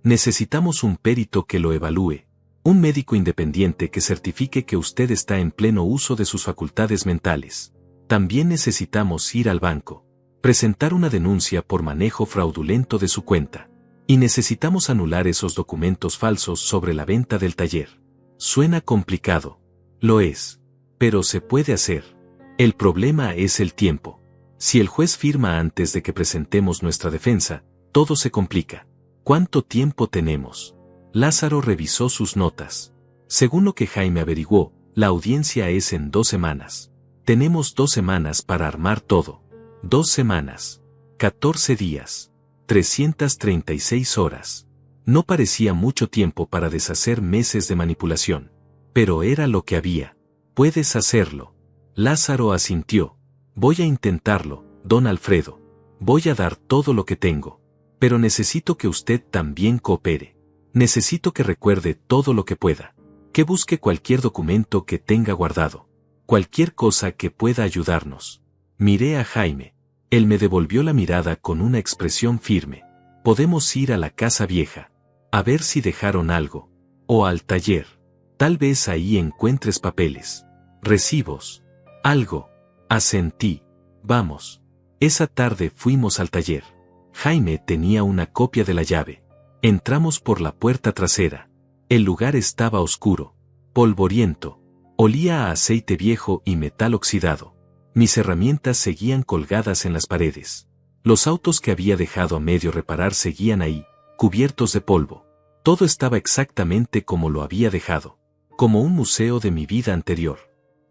A: Necesitamos un perito que lo evalúe. Un médico independiente que certifique que usted está en pleno uso de sus facultades mentales. También necesitamos ir al banco, presentar una denuncia por manejo fraudulento de su cuenta. Y necesitamos anular esos documentos falsos sobre la venta del taller. Suena complicado. Lo es. Pero se puede hacer. El problema es el tiempo. Si el juez firma antes de que presentemos nuestra defensa, todo se complica. ¿Cuánto tiempo tenemos? Lázaro revisó sus notas. Según lo que Jaime averiguó, la audiencia es en 2 semanas. Tenemos 2 semanas para armar todo. 2 semanas. 14 días. 336 horas. No parecía mucho tiempo para deshacer meses de manipulación. Pero era lo que había. Puedes hacerlo. Lázaro asintió. Voy a intentarlo, don Alfredo. Voy a dar todo lo que tengo. Pero necesito que usted también coopere. Necesito que recuerde todo lo que pueda. Que busque cualquier documento que tenga guardado. Cualquier cosa que pueda ayudarnos. Miré a Jaime. Él me devolvió la mirada con una expresión firme. Podemos ir a la casa vieja. A ver si dejaron algo. O al taller. Tal vez ahí encuentres papeles. Recibos. Algo. Asentí. Vamos. Esa tarde fuimos al taller. Jaime tenía una copia de la llave. Entramos por la puerta trasera. El lugar estaba oscuro, polvoriento. Olía a aceite viejo y metal oxidado. Mis herramientas seguían colgadas en las paredes. Los autos que había dejado a medio reparar seguían ahí, cubiertos de polvo. Todo estaba exactamente como lo había dejado, como un museo de mi vida anterior.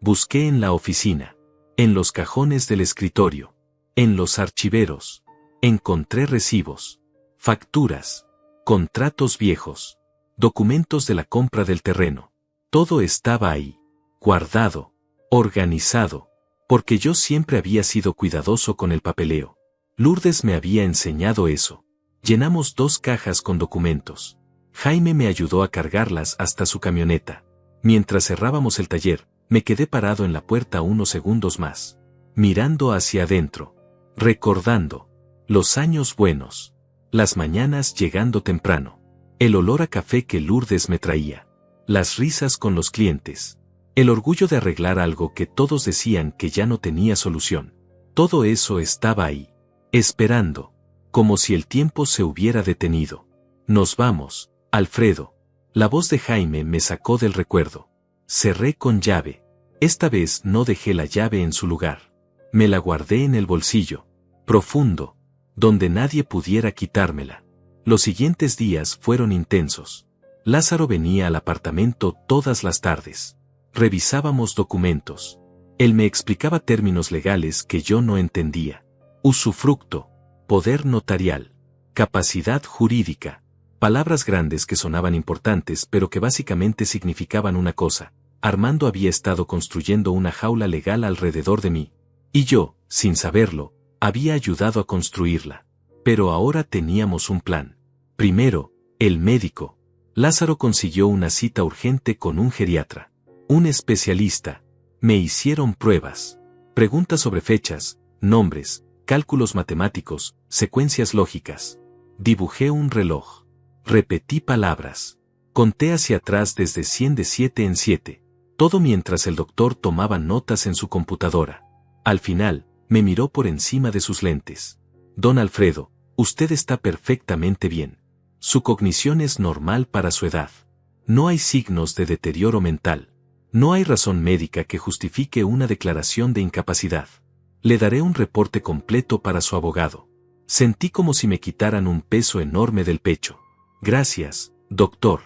A: Busqué en la oficina, en los cajones del escritorio, en los archiveros. Encontré recibos, facturas, contratos viejos, documentos de la compra del terreno. Todo estaba ahí, guardado, organizado, porque yo siempre había sido cuidadoso con el papeleo. Lourdes me había enseñado eso. Llenamos 2 cajas con documentos. Jaime me ayudó a cargarlas hasta su camioneta. Mientras cerrábamos el taller, me quedé parado en la puerta unos segundos más, mirando hacia adentro, recordando los años buenos, las mañanas llegando temprano, el olor a café que Lourdes me traía, las risas con los clientes, el orgullo de arreglar algo que todos decían que ya no tenía solución. Todo eso estaba ahí, esperando, como si el tiempo se hubiera detenido. Nos vamos, Alfredo. La voz de Jaime me sacó del recuerdo. Cerré con llave. Esta vez no dejé la llave en su lugar. Me la guardé en el bolsillo, profundo, donde nadie pudiera quitármela. Los siguientes días fueron intensos. Lázaro venía al apartamento todas las tardes. Revisábamos documentos. Él me explicaba términos legales que yo no entendía. Usufructo, poder notarial, capacidad jurídica. Palabras grandes que sonaban importantes pero que básicamente significaban una cosa. Armando había estado construyendo una jaula legal alrededor de mí. Y yo, sin saberlo, había ayudado a construirla. Pero ahora teníamos un plan. Primero, el médico. Lázaro consiguió una cita urgente con un geriatra. Un especialista. Me hicieron pruebas. Preguntas sobre fechas, nombres, cálculos matemáticos, secuencias lógicas. Dibujé un reloj. Repetí palabras. Conté hacia atrás desde 100 de 7 en 7. Todo mientras el doctor tomaba notas en su computadora. Al final, me miró por encima de sus lentes. Don Alfredo, usted está perfectamente bien. Su cognición es normal para su edad. No hay signos de deterioro mental. No hay razón médica que justifique una declaración de incapacidad. Le daré un reporte completo para su abogado. Sentí como si me quitaran un peso enorme del pecho. Gracias, doctor.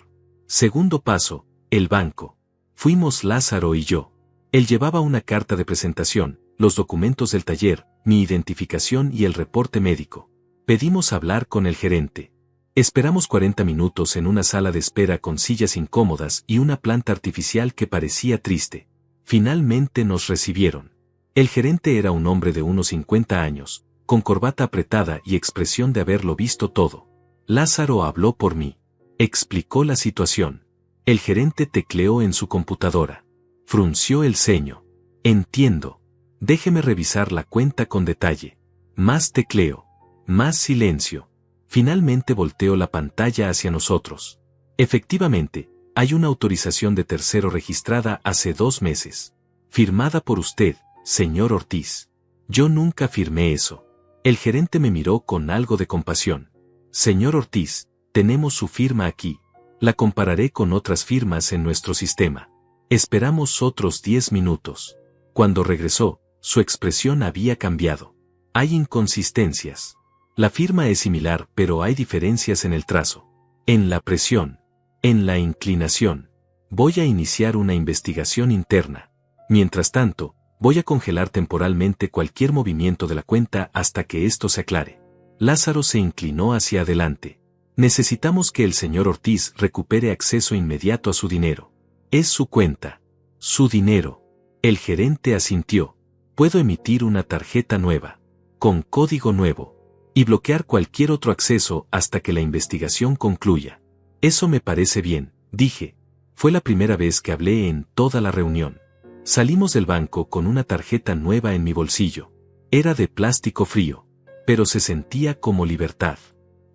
A: Segundo paso, el banco. Fuimos Lázaro y yo. Él llevaba una carta de presentación, los documentos del taller, mi identificación y el reporte médico. Pedimos hablar con el gerente. Esperamos 40 minutos en una sala de espera con sillas incómodas y una planta artificial que parecía triste. Finalmente nos recibieron. El gerente era un hombre de unos 50 años, con corbata apretada y expresión de haberlo visto todo. Lázaro habló por mí. Explicó la situación. El gerente tecleó en su computadora. Frunció el ceño. Entiendo. Déjeme revisar la cuenta con detalle. Más tecleo. Más silencio. Finalmente volteó la pantalla hacia nosotros. Efectivamente, Hay una autorización de tercero registrada hace 2 meses. Firmada por usted, señor Ortiz. Yo nunca firmé eso. El gerente me miró con algo de compasión. Señor Ortiz, tenemos su firma aquí. La compararé con otras firmas en nuestro sistema. Esperamos otros 10 minutos. Cuando regresó, su expresión había cambiado. Hay inconsistencias. La firma es similar, pero hay diferencias en el trazo. En la presión. En la inclinación. Voy a iniciar una investigación interna. Mientras tanto, voy a congelar temporalmente cualquier movimiento de la cuenta hasta que esto se aclare. Lázaro se inclinó hacia adelante. Necesitamos que el señor Ortiz recupere acceso inmediato a su dinero. Es su cuenta. Su dinero. El gerente asintió. Puedo emitir una tarjeta nueva. Con código nuevo. Y bloquear cualquier otro acceso hasta que la investigación concluya. Eso me parece bien, dije. Fue la primera vez que hablé en toda la reunión. Salimos del banco con una tarjeta nueva en mi bolsillo. Era de plástico frío, pero se sentía como libertad.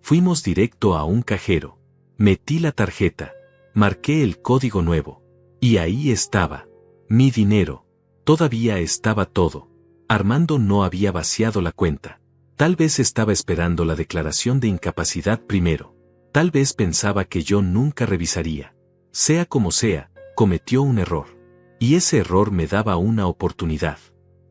A: Fuimos directo a un cajero. Metí la tarjeta. Marqué el código nuevo. Y ahí estaba. Mi dinero. Todavía estaba todo. Armando no había vaciado la cuenta. Tal vez estaba esperando la declaración de incapacidad primero. Tal vez pensaba que yo nunca revisaría. Sea como sea, cometió un error. Y ese error me daba una oportunidad.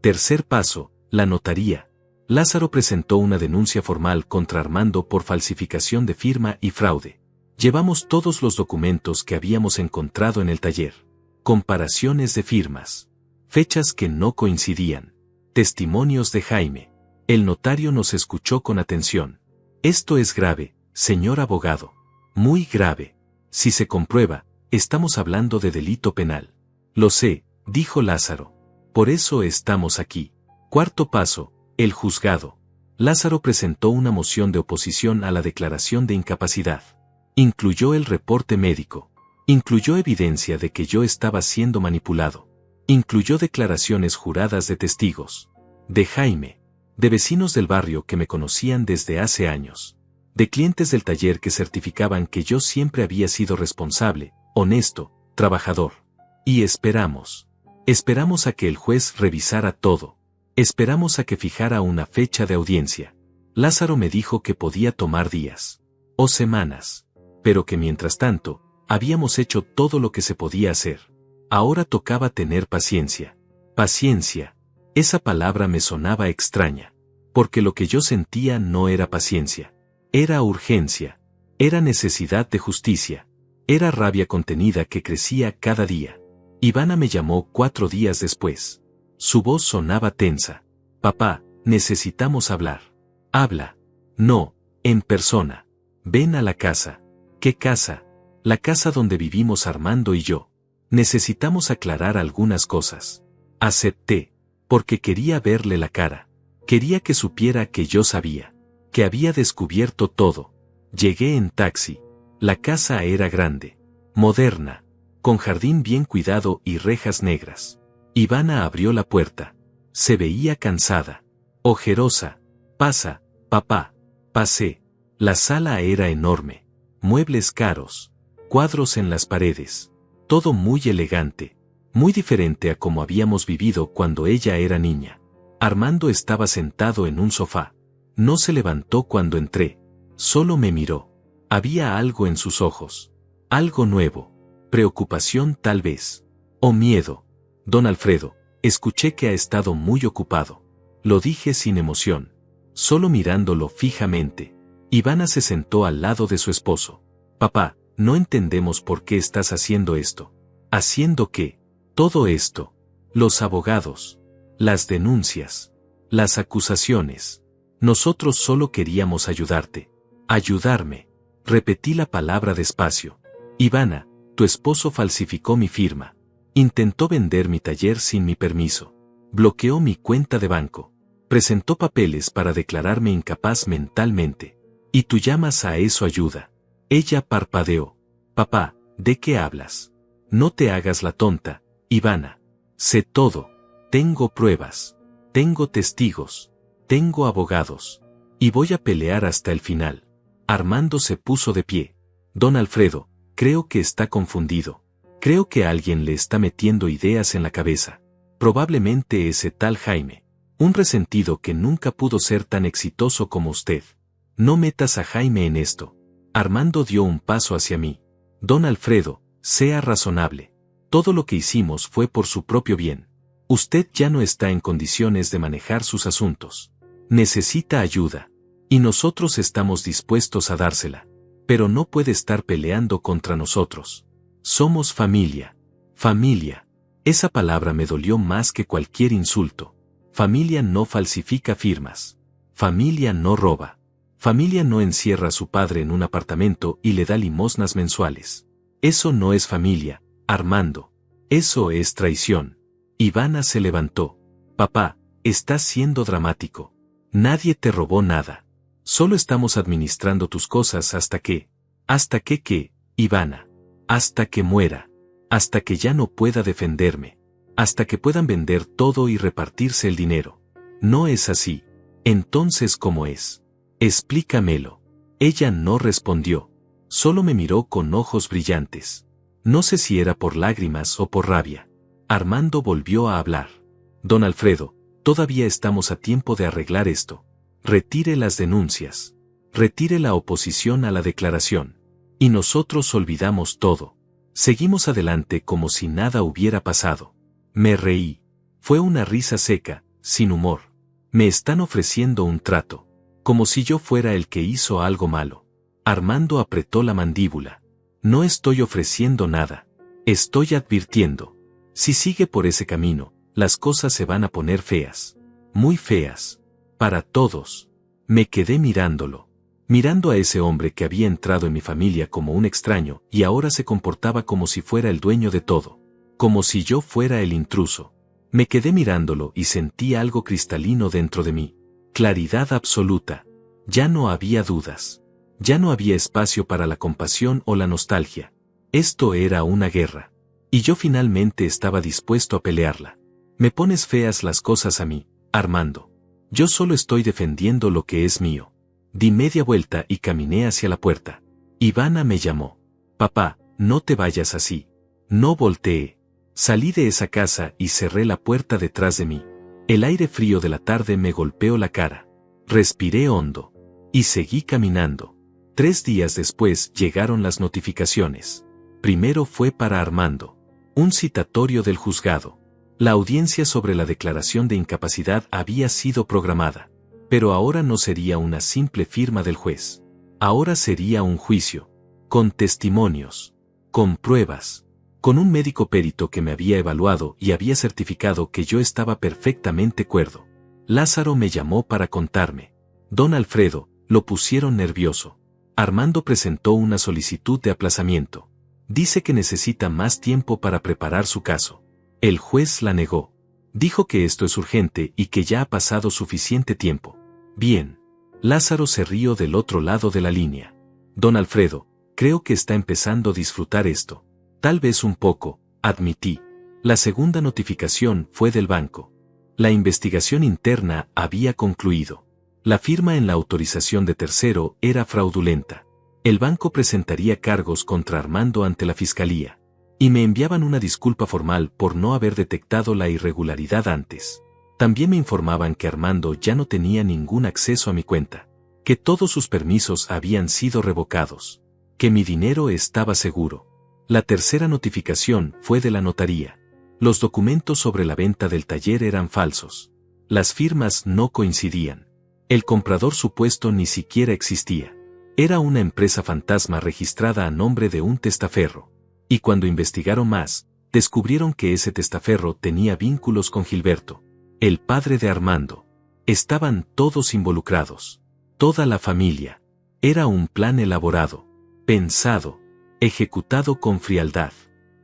A: Tercer paso, la notaría. Lázaro presentó una denuncia formal contra Armando por falsificación de firma y fraude. Llevamos todos los documentos que habíamos encontrado en el taller. Comparaciones de firmas. Fechas que no coincidían. Testimonios de Jaime. El notario nos escuchó con atención. Esto es grave, señor abogado. Muy grave. Si se comprueba, estamos hablando de delito penal. Lo sé, dijo Lázaro. Por eso estamos aquí. Cuarto paso, el juzgado. Lázaro presentó una moción de oposición a la declaración de incapacidad. Incluyó el reporte médico. Incluyó evidencia de que yo estaba siendo manipulado. Incluyó declaraciones juradas de testigos. De Jaime. De vecinos del barrio que me conocían desde hace años. De clientes del taller que certificaban que yo siempre había sido responsable, honesto, trabajador. Y esperamos. Esperamos a que el juez revisara todo. Esperamos a que fijara una fecha de audiencia. Lázaro me dijo que podía tomar días. O semanas. Pero que mientras tanto, habíamos hecho todo lo que se podía hacer. Ahora tocaba tener paciencia. Paciencia. Esa palabra me sonaba extraña. Porque lo que yo sentía no era paciencia. Era urgencia. Era necesidad de justicia. Era rabia contenida que crecía cada día. Ivana me llamó 4 días después. Su voz sonaba tensa. Papá, necesitamos hablar. Habla. No, en persona. Ven a la casa. ¿Qué casa? La casa donde vivimos Armando y yo. Necesitamos aclarar algunas cosas. Acepté. Porque quería verle la cara. Quería que supiera que yo sabía. Que había descubierto todo. Llegué en taxi. La casa era grande. Moderna. Con jardín bien cuidado y rejas negras. Ivana abrió la puerta. Se veía cansada. Ojerosa. Pasa, papá. Pasé. La sala era enorme. Muebles caros. Cuadros en las paredes. Todo muy elegante. Muy diferente a como habíamos vivido cuando ella era niña. Armando estaba sentado en un sofá. No se levantó cuando entré. Solo me miró. Había algo en sus ojos. Algo nuevo. Preocupación tal vez. O miedo. Don Alfredo, escuché que ha estado muy ocupado. Lo dije sin emoción. Solo mirándolo fijamente. Ivana se sentó al lado de su esposo. Papá, no entendemos por qué estás haciendo esto. ¿Haciendo qué? Todo esto. Los abogados. Las denuncias. Las acusaciones. Nosotros solo queríamos ayudarte. Ayudarme. Repetí la palabra despacio. Ivana, tu esposo falsificó mi firma. Intentó vender mi taller sin mi permiso. Bloqueó mi cuenta de banco. Presentó papeles para declararme incapaz mentalmente. ¿Y tú llamas a eso ayuda? Ella parpadeó. Papá, ¿de qué hablas? No te hagas la tonta, Ivana. Sé todo. Tengo pruebas. Tengo testigos. Tengo abogados. Y voy a pelear hasta el final. Armando se puso de pie. Don Alfredo, Creo que está confundido. Creo que alguien le está metiendo ideas en la cabeza. Probablemente ese tal Jaime. Un resentido que nunca pudo ser tan exitoso como usted. No metas a Jaime en esto. Armando dio un paso hacia mí. Don Alfredo, sea razonable. Todo lo que hicimos fue por su propio bien. Usted ya no está en condiciones de manejar sus asuntos. Necesita ayuda. Y nosotros estamos dispuestos a dársela. Pero no puede estar peleando contra nosotros. Somos familia. Familia. Esa palabra me dolió más que cualquier insulto. Familia no falsifica firmas. Familia no roba. Familia no encierra a su padre en un apartamento y le da limosnas mensuales. Eso no es familia, Armando. Eso es traición. Ivana se levantó. Papá, estás siendo dramático. Nadie te robó nada. Solo estamos administrando tus cosas hasta que... ¿Hasta que qué, Ivana? Hasta que muera. Hasta que ya no pueda defenderme. Hasta que puedan vender todo y repartirse el dinero. No es así. Entonces, ¿cómo es? Explícamelo. Ella no respondió. Solo me miró con ojos brillantes. No sé si era por lágrimas o por rabia. Armando volvió a hablar. Don Alfredo, todavía estamos a tiempo de arreglar esto. Retire las denuncias. Retire la oposición a la declaración. Y nosotros olvidamos todo. Seguimos adelante como si nada hubiera pasado. Me reí. Fue una risa seca, sin humor. Me están ofreciendo un trato. Como si yo fuera el que hizo algo malo. Armando apretó la mandíbula. No estoy ofreciendo nada. Estoy advirtiendo. Si sigue por ese camino, las cosas se van a poner feas. Muy feas. Para todos. Me quedé mirándolo. Mirando a ese hombre que había entrado en mi familia como un extraño y ahora se comportaba como si fuera el dueño de todo. Como si yo fuera el intruso. Me quedé mirándolo y sentí algo cristalino dentro de mí. Claridad absoluta. Ya no había dudas. Ya no había espacio para la compasión o la nostalgia. Esto era una guerra. Y yo finalmente estaba dispuesto a pelearla. Me pones feas las cosas a mí, Armando. Yo solo estoy defendiendo lo que es mío. Di media vuelta y caminé hacia la puerta. Ivana me llamó. Papá, no te vayas así. No volteé. Salí de esa casa y cerré la puerta detrás de mí. El aire frío de la tarde me golpeó la cara. Respiré hondo. Y seguí caminando. 3 días después llegaron las notificaciones. Primero fue para Armando. Un citatorio del juzgado. La audiencia sobre la declaración de incapacidad había sido programada. Pero ahora no sería una simple firma del juez. Ahora sería un juicio. Con testimonios. Con pruebas. Con un médico perito que me había evaluado y había certificado que yo estaba perfectamente cuerdo. Lázaro me llamó para contarme. Don Alfredo, lo pusieron nervioso. Armando presentó una solicitud de aplazamiento. Dice que necesita más tiempo para preparar su caso. El juez la negó. Dijo que esto es urgente y que ya ha pasado suficiente tiempo. Bien. Lázaro se rió del otro lado de la línea. Don Alfredo, creo que está empezando a disfrutar esto. Tal vez un poco, admití. La segunda notificación fue del banco. La investigación interna había concluido. La firma en la autorización de tercero era fraudulenta. El banco presentaría cargos contra Armando ante la fiscalía. Y me enviaban una disculpa formal por no haber detectado la irregularidad antes. También me informaban que Armando ya no tenía ningún acceso a mi cuenta. Que todos sus permisos habían sido revocados. Que mi dinero estaba seguro. La tercera notificación fue de la notaría. Los documentos sobre la venta del taller eran falsos. Las firmas no coincidían. El comprador supuesto ni siquiera existía. Era una empresa fantasma registrada a nombre de un testaferro. Y cuando investigaron más, descubrieron que ese testaferro tenía vínculos con Gilberto, el padre de Armando. Estaban todos involucrados. Toda la familia. Era un plan elaborado, pensado, ejecutado con frialdad.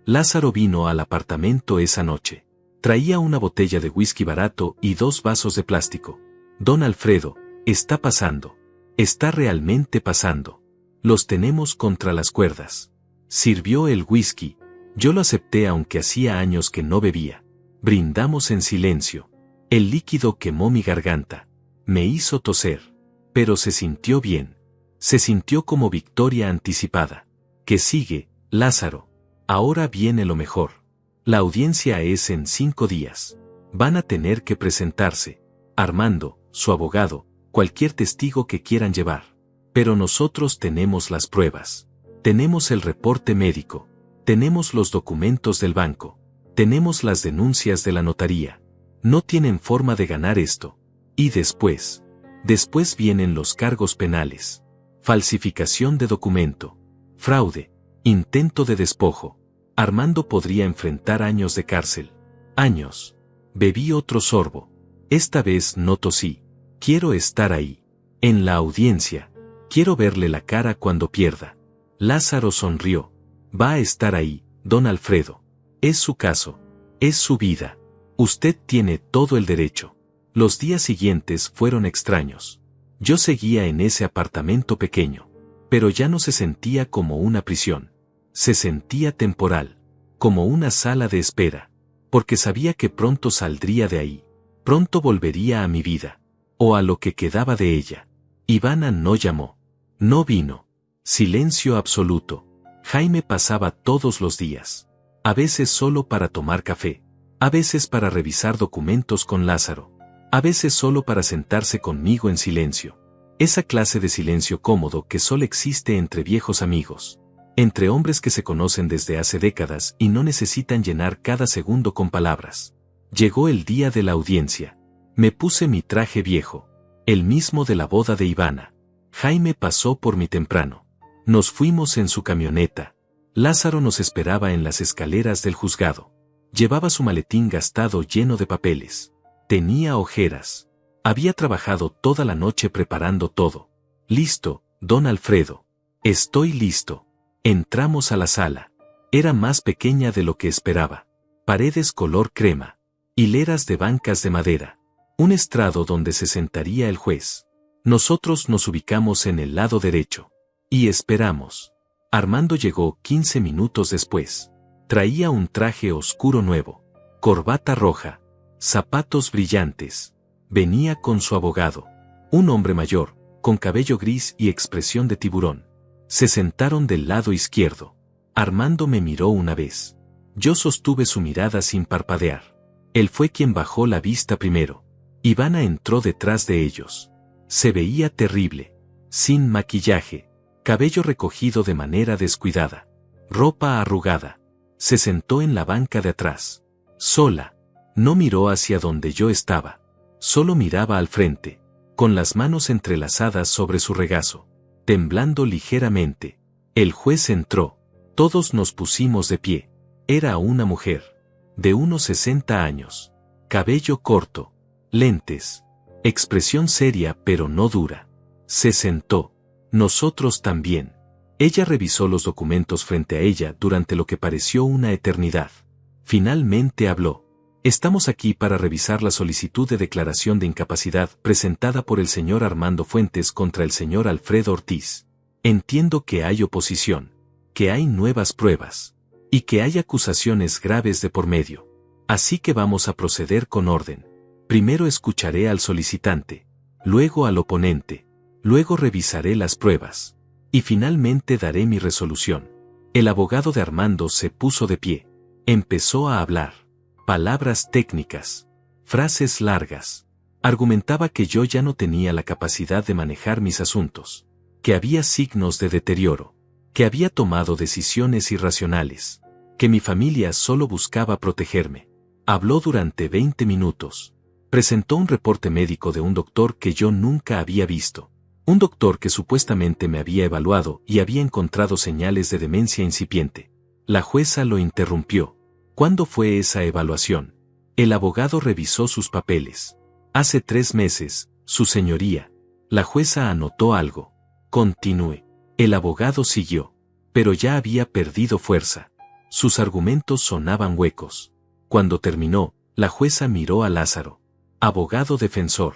A: Lázaro vino al apartamento esa noche. Traía una botella de whisky barato y 2 vasos de plástico. Don Alfredo, está pasando. Está realmente pasando. Los tenemos contra las cuerdas. Sirvió el whisky. Yo lo acepté aunque hacía años que no bebía. Brindamos en silencio. El líquido quemó mi garganta. Me hizo toser. Pero se sintió bien. Se sintió como victoria anticipada. ¿Qué sigue, Lázaro. Ahora viene lo mejor. La audiencia es en 5 días. Van a tener que presentarse Armando, su abogado, cualquier testigo que quieran llevar. Pero nosotros tenemos las pruebas. Tenemos el reporte médico. Tenemos los documentos del banco. Tenemos las denuncias de la notaría. No tienen forma de ganar esto. Y después vienen los cargos penales. Falsificación de documento. Fraude. Intento de despojo. Armando podría enfrentar años de cárcel. Años. Bebí otro sorbo. Esta vez no tosí. Quiero estar ahí. En la audiencia. Quiero verle la cara cuando pierda. Lázaro sonrió. Va a estar ahí, don Alfredo. Es su caso. Es su vida. Usted tiene todo el derecho. Los días siguientes fueron extraños. Yo seguía en ese apartamento pequeño. Pero ya no se sentía como una prisión. Se sentía temporal. Como una sala de espera. Porque sabía que pronto saldría de ahí. Pronto volvería a mi vida. O a lo que quedaba de ella. Ivana no llamó. No vino. Silencio absoluto. Jaime pasaba todos los días. A veces solo para tomar café. A veces para revisar documentos con Lázaro. A veces solo para sentarse conmigo en silencio. Esa clase de silencio cómodo que solo existe entre viejos amigos. Entre hombres que se conocen desde hace décadas y no necesitan llenar cada segundo con palabras. Llegó el día de la audiencia. Me puse mi traje viejo. El mismo de la boda de Ivana. Jaime pasó por mí temprano. Nos fuimos en su camioneta. Lázaro nos esperaba en las escaleras del juzgado. Llevaba su maletín gastado lleno de papeles. Tenía ojeras. Había trabajado toda la noche preparando todo. Listo, don Alfredo. Estoy listo. Entramos a la sala. Era más pequeña de lo que esperaba. Paredes color crema. Hileras de bancas de madera. Un estrado donde se sentaría el juez. Nosotros nos ubicamos en el lado derecho. Y esperamos. Armando llegó 15 minutos después. Traía un traje oscuro nuevo. Corbata roja. Zapatos brillantes. Venía con su abogado. Un hombre mayor, con cabello gris y expresión de tiburón. Se sentaron del lado izquierdo. Armando me miró una vez. Yo sostuve su mirada sin parpadear. Él fue quien bajó la vista primero. Ivana entró detrás de ellos. Se veía terrible. Sin maquillaje. Cabello recogido de manera descuidada. Ropa arrugada. Se sentó en la banca de atrás. Sola. No miró hacia donde yo estaba. Solo miraba al frente. Con las manos entrelazadas sobre su regazo. Temblando ligeramente. El juez entró. Todos nos pusimos de pie. Era una mujer. De unos 60 años. Cabello corto. Lentes. Expresión seria pero no dura. Se sentó. Nosotros también. Ella revisó los documentos frente a ella durante lo que pareció una eternidad. Finalmente habló. Estamos aquí para revisar la solicitud de declaración de incapacidad presentada por el señor Armando Fuentes contra el señor Alfredo Ortiz. Entiendo que hay oposición, que hay nuevas pruebas, y que hay acusaciones graves de por medio. Así que vamos a proceder con orden. Primero escucharé al solicitante, luego al oponente, luego revisaré las pruebas, y finalmente daré mi resolución. El abogado de Armando se puso de pie. Empezó a hablar. Palabras técnicas. Frases largas. Argumentaba que yo ya no tenía la capacidad de manejar mis asuntos. Que había signos de deterioro. Que había tomado decisiones irracionales. Que mi familia solo buscaba protegerme. Habló durante 20 minutos. Presentó un reporte médico de un doctor que yo nunca había visto. Un doctor que supuestamente me había evaluado y había encontrado señales de demencia incipiente. La jueza lo interrumpió. ¿Cuándo fue esa evaluación? El abogado revisó sus papeles. Hace 3 meses, su señoría. La jueza anotó algo. Continúe. El abogado siguió. Pero ya había perdido fuerza. Sus argumentos sonaban huecos. Cuando terminó, la jueza miró a Lázaro. Abogado defensor.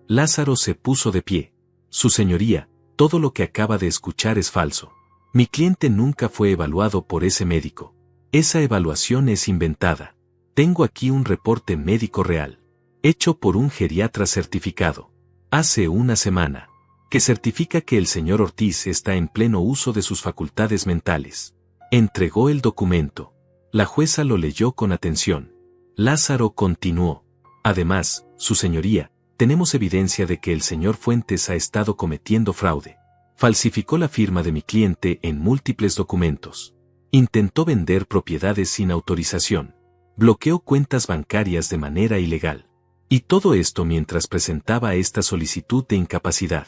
A: Lázaro se puso de pie. Su señoría, todo lo que acaba de escuchar es falso. Mi cliente nunca fue evaluado por ese médico. Esa evaluación es inventada. Tengo aquí un reporte médico real, hecho por un geriatra certificado, hace una semana, que certifica que el señor Ortiz está en pleno uso de sus facultades mentales. Entregó el documento. La jueza lo leyó con atención. Lázaro continuó. Además, su señoría, tenemos evidencia de que el señor Fuentes ha estado cometiendo fraude. Falsificó la firma de mi cliente en múltiples documentos. Intentó vender propiedades sin autorización. Bloqueó cuentas bancarias de manera ilegal. Y todo esto mientras presentaba esta solicitud de incapacidad.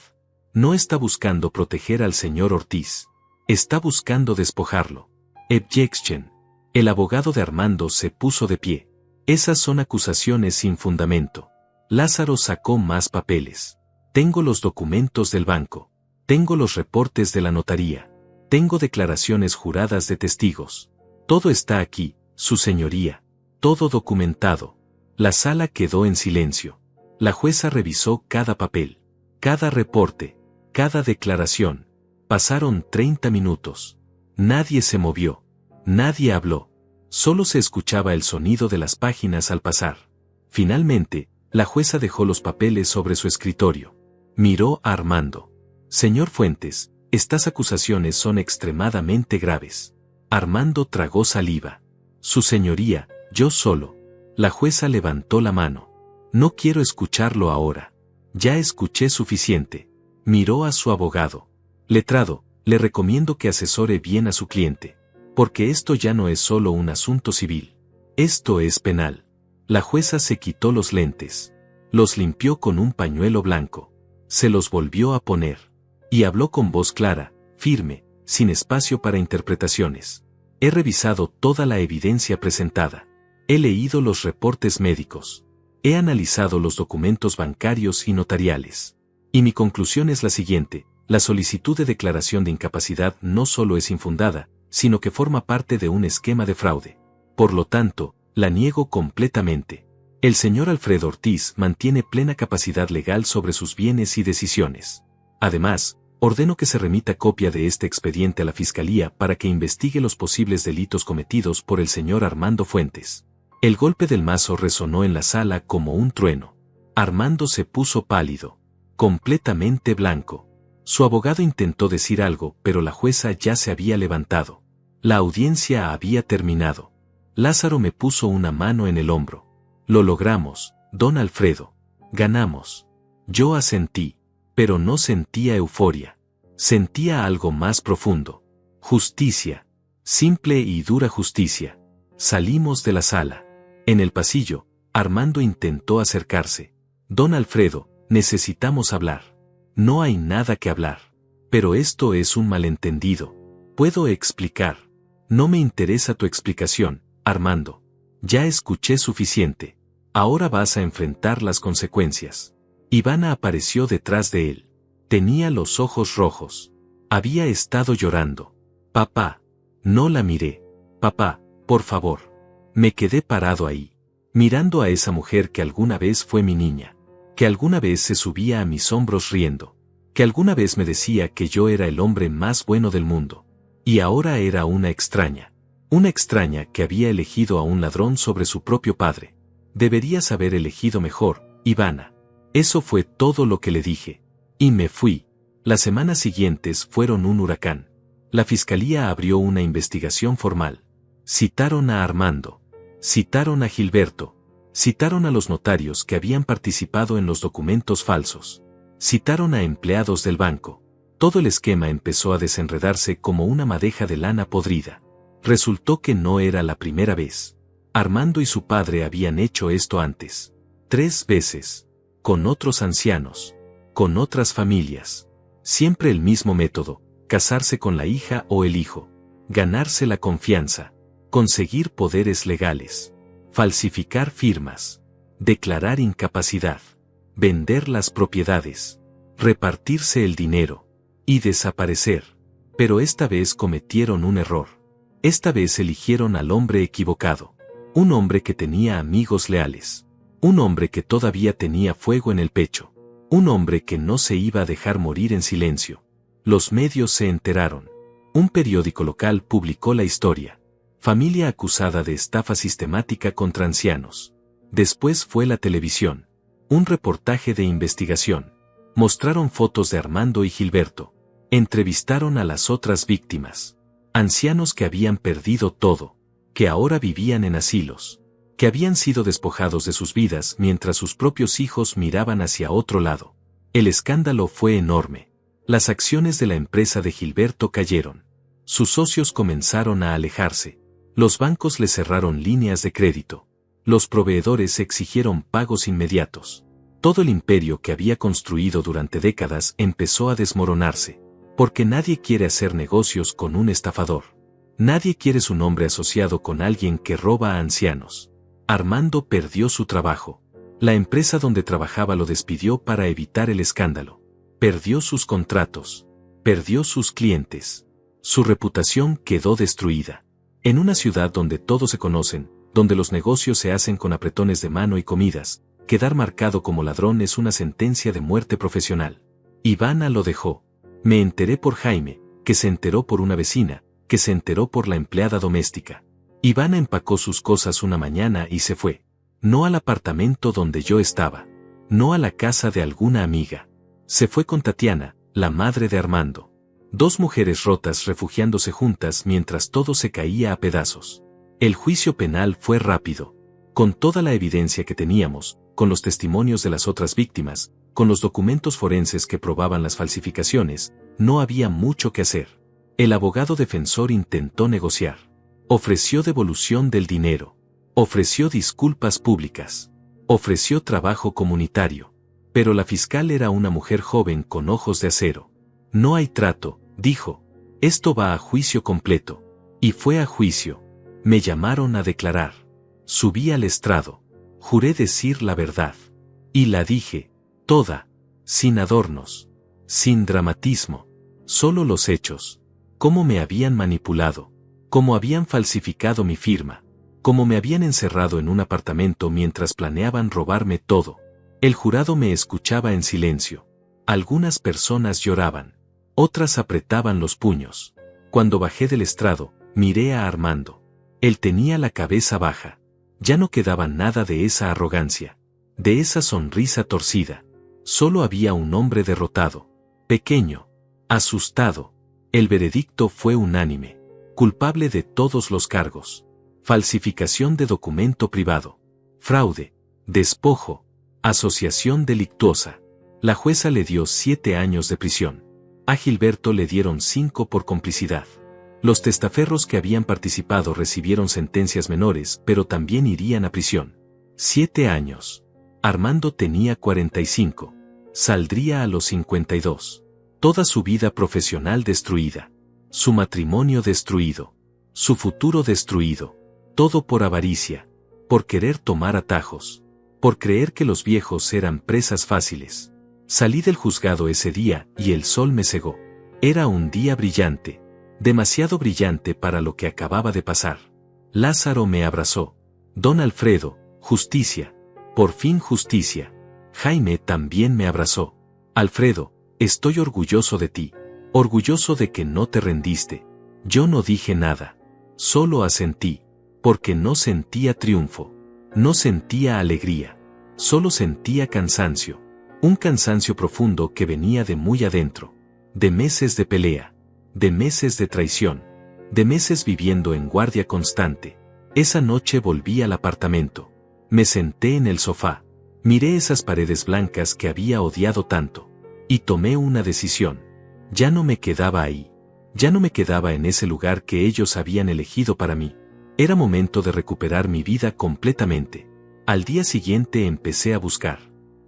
A: No está buscando proteger al señor Ortiz. Está buscando despojarlo. Objection. El abogado de Armando se puso de pie. Esas son acusaciones sin fundamento. Lázaro sacó más papeles. Tengo los documentos del banco. Tengo los reportes de la notaría. Tengo declaraciones juradas de testigos. Todo está aquí, su señoría. Todo documentado. La sala quedó en silencio. La jueza revisó cada papel, cada reporte, cada declaración. Pasaron 30 minutos. Nadie se movió. Nadie habló. Solo se escuchaba el sonido de las páginas al pasar. Finalmente, la jueza dejó los papeles sobre su escritorio. Miró a Armando. Señor Fuentes, estas acusaciones son extremadamente graves. Armando tragó saliva. Su señoría, yo solo. La jueza levantó la mano. No quiero escucharlo ahora. Ya escuché suficiente. Miró a su abogado. Letrado, le recomiendo que asesore bien a su cliente. Porque esto ya no es solo un asunto civil. Esto es penal. La jueza se quitó los lentes. Los limpió con un pañuelo blanco. Se los volvió a poner. Y habló con voz clara, firme, sin espacio para interpretaciones. He revisado toda la evidencia presentada. He leído los reportes médicos. He analizado los documentos bancarios y notariales. Y mi conclusión es la siguiente: la solicitud de declaración de incapacidad no solo es infundada, sino que forma parte de un esquema de fraude. Por lo tanto, la niego completamente. El señor Alfredo Ortiz mantiene plena capacidad legal sobre sus bienes y decisiones. Además, ordeno que se remita copia de este expediente a la Fiscalía para que investigue los posibles delitos cometidos por el señor Armando Fuentes. El golpe del mazo resonó en la sala como un trueno. Armando se puso pálido, completamente blanco. Su abogado intentó decir algo, pero la jueza ya se había levantado. La audiencia había terminado. Lázaro me puso una mano en el hombro. Lo logramos, don Alfredo. Ganamos. Yo asentí, pero no sentía euforia. Sentía algo más profundo. Justicia. Simple y dura justicia. Salimos de la sala. En el pasillo, Armando intentó acercarse. Don Alfredo, necesitamos hablar. No hay nada que hablar. Pero esto es un malentendido. Puedo explicar. No me interesa tu explicación, Armando. Ya escuché suficiente. Ahora vas a enfrentar las consecuencias. Ivana apareció detrás de él. Tenía los ojos rojos. Había estado llorando. Papá. No la miré. Papá, por favor. Me quedé parado ahí, mirando a esa mujer que alguna vez fue mi niña, que alguna vez se subía a mis hombros riendo, que alguna vez me decía que yo era el hombre más bueno del mundo. Y ahora era una extraña que había elegido a un ladrón sobre su propio padre. Deberías haber elegido mejor, Ivana. Eso fue todo lo que le dije. Y me fui. Las semanas siguientes fueron un huracán. La Fiscalía abrió una investigación formal. Citaron a Armando. Citaron a Gilberto. Citaron a los notarios que habían participado en los documentos falsos. Citaron a empleados del banco. Todo el esquema empezó a desenredarse como una madeja de lana podrida. Resultó que no era la primera vez. Armando y su padre habían hecho esto antes. 3 veces. Con otros ancianos. Con otras familias. Siempre el mismo método: casarse con la hija o el hijo. Ganarse la confianza. Conseguir poderes legales. Falsificar firmas. Declarar incapacidad. Vender las propiedades. Repartirse el dinero. Y desaparecer. Pero esta vez cometieron un error. Esta vez eligieron al hombre equivocado. Un hombre que tenía amigos leales. Un hombre que todavía tenía fuego en el pecho. Un hombre que no se iba a dejar morir en silencio. Los medios se enteraron. Un periódico local publicó la historia. Familia acusada de estafa sistemática contra ancianos. Después fue la televisión. Un reportaje de investigación. Mostraron fotos de Armando y Gilberto. Entrevistaron a las otras víctimas. Ancianos que habían perdido todo, que ahora vivían en asilos, que habían sido despojados de sus vidas mientras sus propios hijos miraban hacia otro lado. El escándalo fue enorme. Las acciones de la empresa de Gilberto cayeron. Sus socios comenzaron a alejarse. Los bancos le cerraron líneas de crédito. Los proveedores exigieron pagos inmediatos. Todo el imperio que había construido durante décadas empezó a desmoronarse. Porque nadie quiere hacer negocios con un estafador. Nadie quiere su nombre asociado con alguien que roba a ancianos. Armando perdió su trabajo. La empresa donde trabajaba lo despidió para evitar el escándalo. Perdió sus contratos. Perdió sus clientes. Su reputación quedó destruida. En una ciudad donde todos se conocen, donde los negocios se hacen con apretones de mano y comidas, quedar marcado como ladrón es una sentencia de muerte profesional. Ivana lo dejó. Me enteré por Jaime, que se enteró por una vecina, que se enteró por la empleada doméstica. Ivana empacó sus cosas una mañana y se fue. No al apartamento donde yo estaba. No a la casa de alguna amiga. Se fue con Tatiana, la madre de Armando. Dos mujeres rotas refugiándose juntas mientras todo se caía a pedazos. El juicio penal fue rápido. Con toda la evidencia que teníamos, con los testimonios de las otras víctimas, con los documentos forenses que probaban las falsificaciones, no había mucho que hacer. El abogado defensor intentó negociar. Ofreció devolución del dinero. Ofreció disculpas públicas. Ofreció trabajo comunitario. Pero la fiscal era una mujer joven con ojos de acero. No hay trato, dijo. Esto va a juicio completo. Y fue a juicio. Me llamaron a declarar. Subí al estrado. Juré decir la verdad. Y la dije. Toda. Sin adornos. Sin dramatismo. Solo los hechos. Cómo me habían manipulado. Cómo habían falsificado mi firma. Cómo me habían encerrado en un apartamento mientras planeaban robarme todo. El jurado me escuchaba en silencio. Algunas personas lloraban. Otras apretaban los puños. Cuando bajé del estrado, miré a Armando. Él tenía la cabeza baja. Ya no quedaba nada de esa arrogancia. De esa sonrisa torcida. Solo había un hombre derrotado. Pequeño. Asustado. El veredicto fue unánime. Culpable de todos los cargos. Falsificación de documento privado. Fraude. Despojo. Asociación delictuosa. La jueza le dio 7 años de prisión. A Gilberto le dieron 5 por complicidad. Los testaferros que habían participado recibieron sentencias menores, pero también irían a prisión. 7 años. Armando tenía 45. Saldría a los 52. Toda su vida profesional destruida. Su matrimonio destruido. Su futuro destruido. Todo por avaricia. Por querer tomar atajos. Por creer que los viejos eran presas fáciles. Salí del juzgado ese día y el sol me cegó. Era un día brillante. Demasiado brillante para lo que acababa de pasar. Lázaro me abrazó. Don Alfredo, justicia. Por fin justicia. Jaime también me abrazó. Alfredo, estoy orgulloso de ti. Orgulloso de que no te rendiste. Yo no dije nada. Solo asentí. Porque no sentía triunfo. No sentía alegría. Solo sentía cansancio. Un cansancio profundo que venía de muy adentro. De meses de pelea. De meses de traición. De meses viviendo en guardia constante. Esa noche volví al apartamento. Me senté en el sofá. Miré esas paredes blancas que había odiado tanto. Y tomé una decisión. Ya no me quedaba ahí. Ya no me quedaba en ese lugar que ellos habían elegido para mí. Era momento de recuperar mi vida completamente. Al día siguiente empecé a buscar.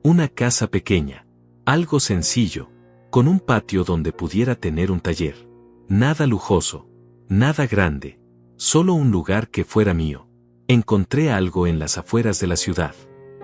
A: Una casa pequeña. Algo sencillo. Con un patio donde pudiera tener un taller. Nada lujoso. Nada grande. Solo un lugar que fuera mío. Encontré algo en las afueras de la ciudad.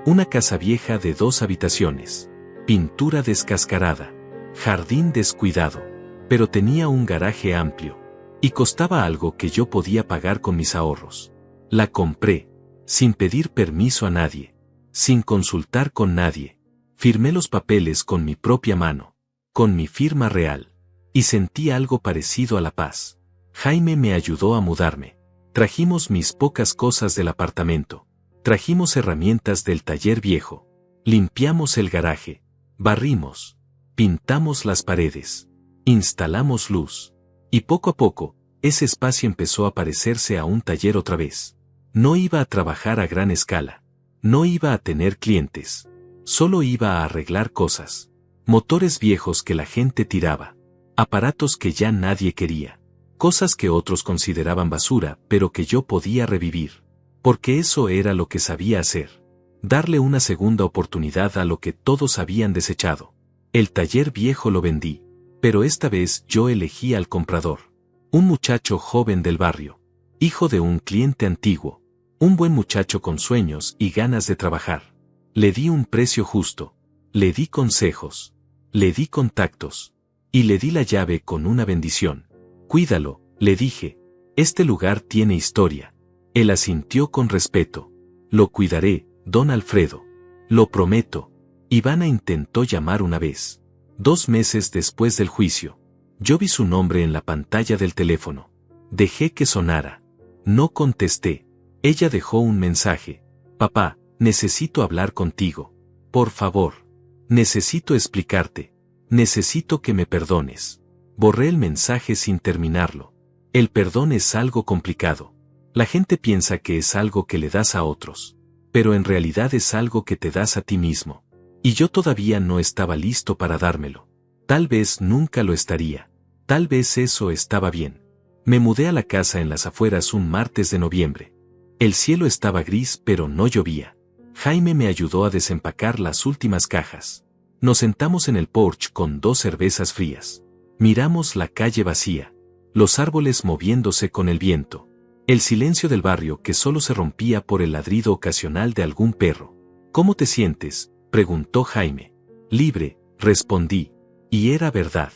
A: Una casa vieja de 2 habitaciones. Pintura descascarada. Jardín descuidado. Pero tenía un garaje amplio. Y costaba algo que yo podía pagar con mis ahorros. La compré. Sin pedir permiso a nadie. Sin consultar con nadie. Firmé los papeles con mi propia mano. Con mi firma real. Y sentí algo parecido a la paz. Jaime me ayudó a mudarme. Trajimos mis pocas cosas del apartamento. Trajimos herramientas del taller viejo. Limpiamos el garaje. Barrimos. Pintamos las paredes. Instalamos luz. Y poco a poco, ese espacio empezó a parecerse a un taller otra vez. No iba a trabajar a gran escala. No iba a tener clientes. Solo iba a arreglar cosas. Motores viejos que la gente tiraba. Aparatos que ya nadie quería. Cosas que otros consideraban basura, pero que yo podía revivir. Porque eso era lo que sabía hacer. Darle una segunda oportunidad a lo que todos habían desechado. El taller viejo lo vendí. Pero esta vez yo elegí al comprador. Un muchacho joven del barrio. Hijo de un cliente antiguo. Un buen muchacho con sueños y ganas de trabajar. Le di un precio justo. Le di consejos. Le di contactos. Y le di la llave con una bendición. Cuídalo, le dije. Este lugar tiene historia. Él asintió con respeto. Lo cuidaré, don Alfredo. Lo prometo. Ivana intentó llamar una vez. 2 meses después del juicio. Yo vi su nombre en la pantalla del teléfono. Dejé que sonara. No contesté. Ella dejó un mensaje. Papá, necesito hablar contigo. Por favor. Necesito explicarte. Necesito que me perdones. Borré el mensaje sin terminarlo. El perdón es algo complicado. La gente piensa que es algo que le das a otros. Pero en realidad es algo que te das a ti mismo. Y yo todavía no estaba listo para dármelo. Tal vez nunca lo estaría. Tal vez eso estaba bien. Me mudé a la casa en las afueras un martes de noviembre. El cielo estaba gris pero no llovía. Jaime me ayudó a desempacar las últimas cajas. Nos sentamos en el porche con 2 cervezas frías. Miramos la calle vacía. Los árboles moviéndose con el viento. El silencio del barrio que solo se rompía por el ladrido ocasional de algún perro. ¿Cómo te sientes?, preguntó Jaime. Libre, respondí. Y era verdad.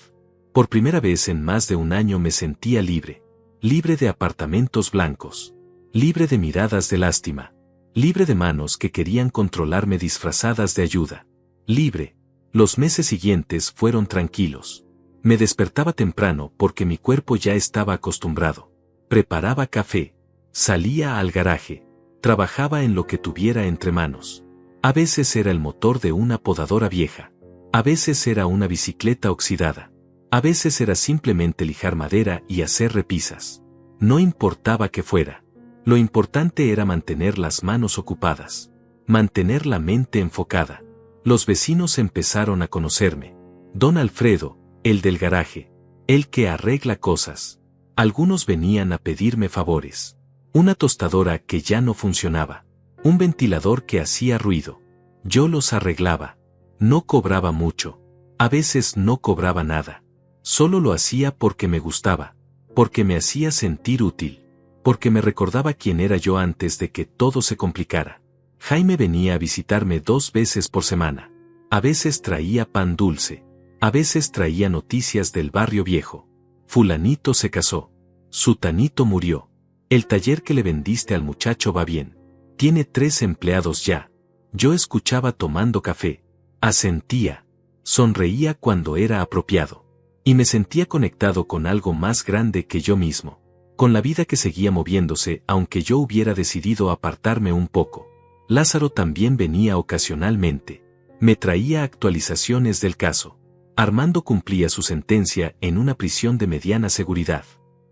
A: Por primera vez en más de un año me sentía libre. Libre de apartamentos blancos. Libre de miradas de lástima. Libre de manos que querían controlarme disfrazadas de ayuda. Libre. Los meses siguientes fueron tranquilos. Me despertaba temprano porque mi cuerpo ya estaba acostumbrado. Preparaba café. Salía al garaje. Trabajaba en lo que tuviera entre manos. A veces era el motor de una podadora vieja. A veces era una bicicleta oxidada. A veces era simplemente lijar madera y hacer repisas. No importaba qué fuera. Lo importante era mantener las manos ocupadas. Mantener la mente enfocada. Los vecinos empezaron a conocerme. Don Alfredo, el del garaje. El que arregla cosas. Algunos venían a pedirme favores. Una tostadora que ya no funcionaba. Un ventilador que hacía ruido. Yo los arreglaba. No cobraba mucho. A veces no cobraba nada. Solo lo hacía porque me gustaba. Porque me hacía sentir útil. Porque me recordaba quién era yo antes de que todo se complicara. Jaime venía a visitarme 2 veces por semana. A veces traía pan dulce. A veces traía noticias del barrio viejo. Fulanito se casó. Sutanito murió. El taller que le vendiste al muchacho va bien. Tiene 3 empleados ya. Yo escuchaba tomando café. Asentía. Sonreía cuando era apropiado. Y me sentía conectado con algo más grande que yo mismo. Con la vida que seguía moviéndose aunque yo hubiera decidido apartarme un poco. Lázaro también venía ocasionalmente. Me traía actualizaciones del caso. Armando cumplía su sentencia en una prisión de mediana seguridad.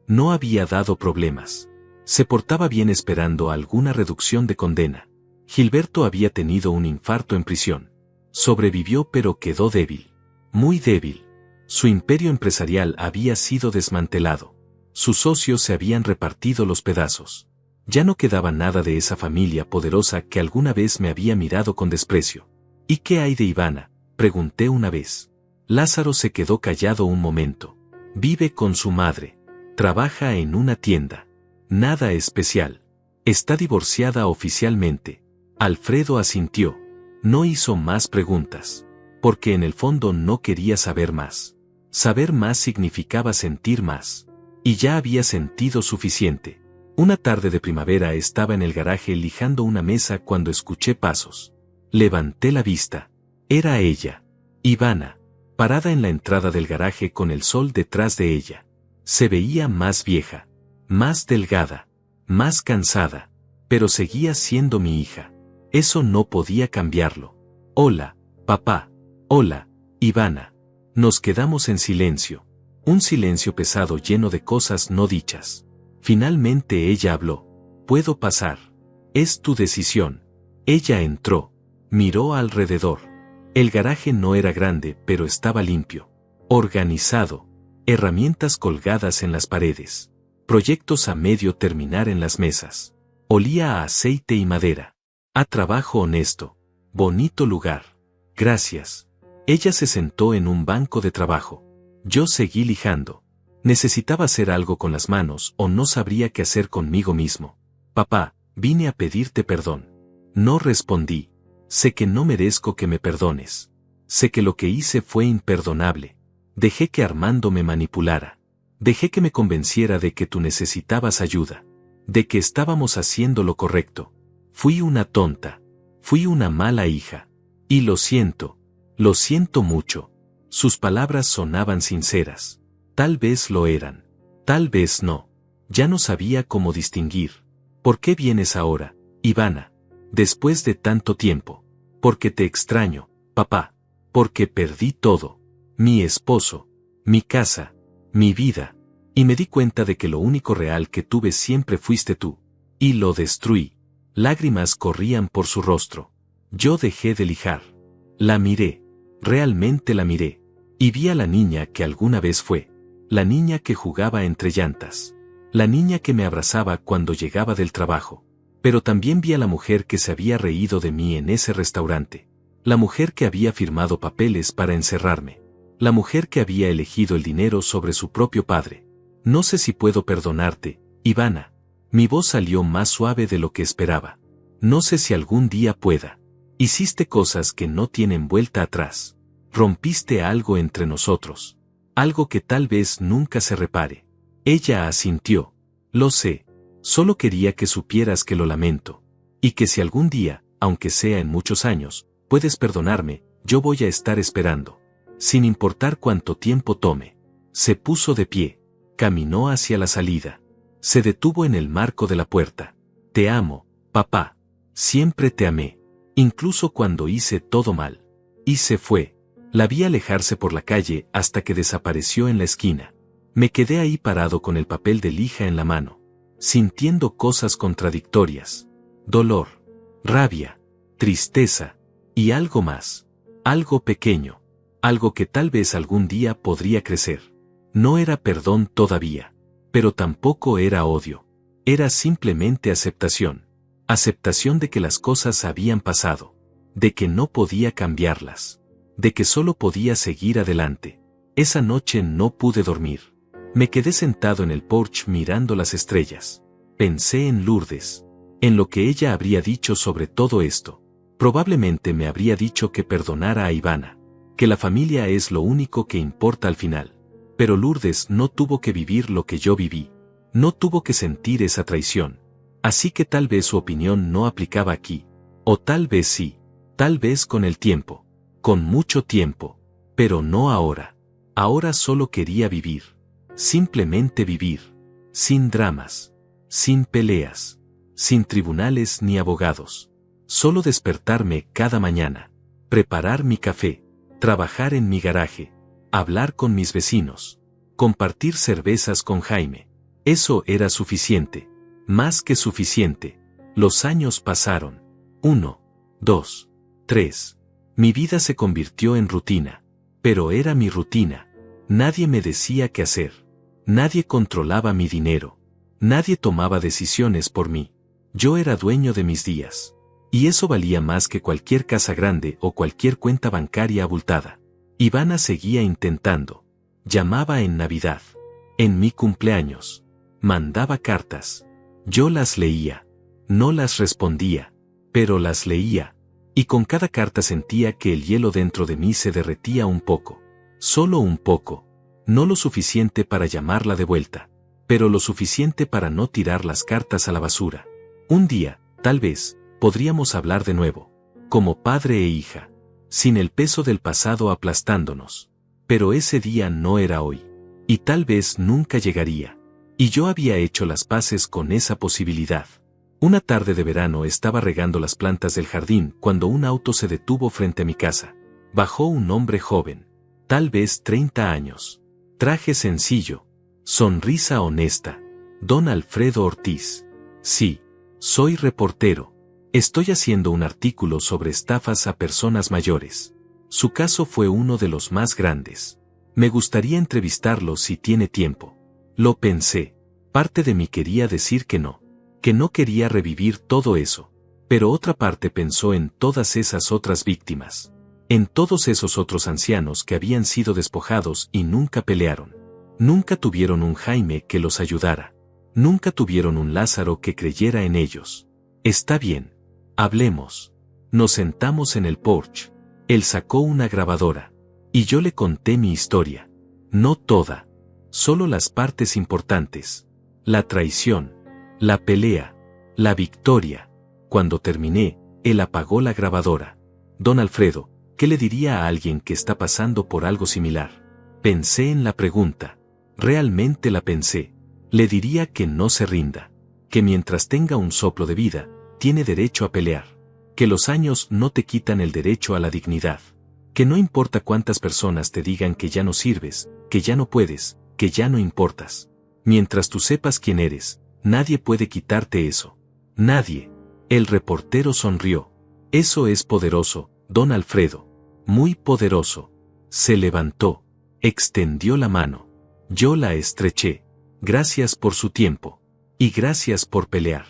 A: No había dado problemas. Se portaba bien esperando alguna reducción de condena. Gilberto había tenido un infarto en prisión. Sobrevivió pero quedó débil. Muy débil. Su imperio empresarial había sido desmantelado. Sus socios se habían repartido los pedazos. Ya no quedaba nada de esa familia poderosa que alguna vez me había mirado con desprecio. ¿Y qué hay de Ivana?, pregunté una vez. Lázaro se quedó callado un momento. Vive con su madre. Trabaja en una tienda. Nada especial. Está divorciada oficialmente. Alfredo asintió. No hizo más preguntas. Porque en el fondo no quería saber más. Saber más significaba sentir más. Y ya había sentido suficiente. Una tarde de primavera estaba en el garaje lijando una mesa cuando escuché pasos. Levanté la vista. Era ella. Ivana. Parada en la entrada del garaje con el sol detrás de ella. Se veía más vieja. Más delgada. Más cansada. Pero seguía siendo mi hija. Eso no podía cambiarlo. Hola, papá. Hola, Ivana. Nos quedamos en silencio. Un silencio pesado lleno de cosas no dichas. Finalmente ella habló. «Puedo pasar. Es tu decisión». Ella entró. Miró alrededor. El garaje no era grande, pero estaba limpio. Organizado. Herramientas colgadas en las paredes. Proyectos a medio terminar en las mesas. Olía a aceite y madera. A trabajo honesto. Bonito lugar. Gracias. Ella se sentó en un banco de trabajo. Yo seguí lijando. Necesitaba hacer algo con las manos o no sabría qué hacer conmigo mismo. «Papá, vine a pedirte perdón». No respondí. Sé que no merezco que me perdones. Sé que lo que hice fue imperdonable. Dejé que Armando me manipulara. Dejé que me convenciera de que tú necesitabas ayuda. De que estábamos haciendo lo correcto. Fui una tonta. Fui una mala hija. Y lo siento mucho. Sus palabras sonaban sinceras. Tal vez lo eran. Tal vez no. Ya no sabía cómo distinguir. ¿Por qué vienes ahora, Ivana? Después de tanto tiempo. Porque te extraño, papá. Porque perdí todo. Mi esposo. Mi casa. Mi vida. Y me di cuenta de que lo único real que tuve siempre fuiste tú. Y lo destruí. Lágrimas corrían por su rostro. Yo dejé de lijar. La miré. Realmente la miré. Y vi a la niña que alguna vez fue. La niña que jugaba entre llantas. La niña que me abrazaba cuando llegaba del trabajo. Pero también vi a la mujer que se había reído de mí en ese restaurante. La mujer que había firmado papeles para encerrarme. La mujer que había elegido el dinero sobre su propio padre. No sé si puedo perdonarte, Ivana. Mi voz salió más suave de lo que esperaba. No sé si algún día pueda. Hiciste cosas que no tienen vuelta atrás. Rompiste algo entre nosotros. Algo que tal vez nunca se repare. Ella asintió. Lo sé. Solo quería que supieras que lo lamento. Y que si algún día, aunque sea en muchos años, puedes perdonarme, yo voy a estar esperando. Sin importar cuánto tiempo tome. Se puso de pie. Caminó hacia la salida. Se detuvo en el marco de la puerta. Te amo, papá. Siempre te amé. Incluso cuando hice todo mal. Y se fue. La vi alejarse por la calle hasta que desapareció en la esquina. Me quedé ahí parado con el papel de lija en la mano. Sintiendo cosas contradictorias. Dolor. Rabia. Tristeza. Y algo más. Algo pequeño. Algo que tal vez algún día podría crecer. No era perdón todavía. Pero tampoco era odio. Era simplemente aceptación. Aceptación de que las cosas habían pasado. De que no podía cambiarlas. De que solo podía seguir adelante. Esa noche no pude dormir. Me quedé sentado en el porche mirando las estrellas. Pensé en Lourdes. En lo que ella habría dicho sobre todo esto. Probablemente me habría dicho que perdonara a Ivana. Que la familia es lo único que importa al final. Pero Lourdes no tuvo que vivir lo que yo viví. No tuvo que sentir esa traición. Así que tal vez su opinión no aplicaba aquí. O tal vez sí. Tal vez con el tiempo. Con mucho tiempo. Pero no ahora. Ahora solo quería vivir. Simplemente vivir. Sin dramas. Sin peleas. Sin tribunales ni abogados. Solo despertarme cada mañana. Preparar mi café. Trabajar en mi garaje. Hablar con mis vecinos. Compartir cervezas con Jaime. Eso era suficiente. Más que suficiente. Los años pasaron. 1, 2, 3. Mi vida se convirtió en rutina. Pero era mi rutina. Nadie me decía qué hacer. Nadie controlaba mi dinero. Nadie tomaba decisiones por mí. Yo era dueño de mis días. Y eso valía más que cualquier casa grande o cualquier cuenta bancaria abultada. Ivana seguía intentando. Llamaba en Navidad. En mi cumpleaños. Mandaba cartas. Yo las leía. No las respondía. Pero las leía. Y con cada carta sentía que el hielo dentro de mí se derretía un poco. Solo un poco. No lo suficiente para llamarla de vuelta. Pero lo suficiente para no tirar las cartas a la basura. Un día, tal vez, podríamos hablar de nuevo. Como padre e hija. Sin el peso del pasado aplastándonos. Pero ese día no era hoy. Y tal vez nunca llegaría. Y yo había hecho las paces con esa posibilidad. Una tarde de verano estaba regando las plantas del jardín cuando un auto se detuvo frente a mi casa. Bajó un hombre joven. Tal vez 30 años. Traje sencillo. Sonrisa honesta. Don Alfredo Ortiz. Sí, soy reportero. Estoy haciendo un artículo sobre estafas a personas mayores. Su caso fue uno de los más grandes. Me gustaría entrevistarlo si tiene tiempo. Lo pensé. Parte de mí quería decir que no quería revivir todo eso. Pero otra parte pensó en todas esas otras víctimas. En todos esos otros ancianos que habían sido despojados y nunca pelearon. Nunca tuvieron un Jaime que los ayudara. Nunca tuvieron un Lázaro que creyera en ellos. Está bien. Hablemos. Nos sentamos en el porche. Él sacó una grabadora. Y yo le conté mi historia. No toda. Solo las partes importantes. La traición. La pelea. La victoria. Cuando terminé, él apagó la grabadora. Don Alfredo, ¿qué le diría a alguien que está pasando por algo similar? Pensé en la pregunta. Realmente la pensé. Le diría que no se rinda. Que mientras tenga un soplo de vida, tiene derecho a pelear. Que los años no te quitan el derecho a la dignidad. Que no importa cuántas personas te digan que ya no sirves, que ya no puedes, que ya no importas. Mientras tú sepas quién eres, nadie puede quitarte eso. Nadie. El reportero sonrió. Eso es poderoso, don Alfredo. Muy poderoso. Se levantó. Extendió la mano. Yo la estreché. Gracias por su tiempo. Y gracias por pelear.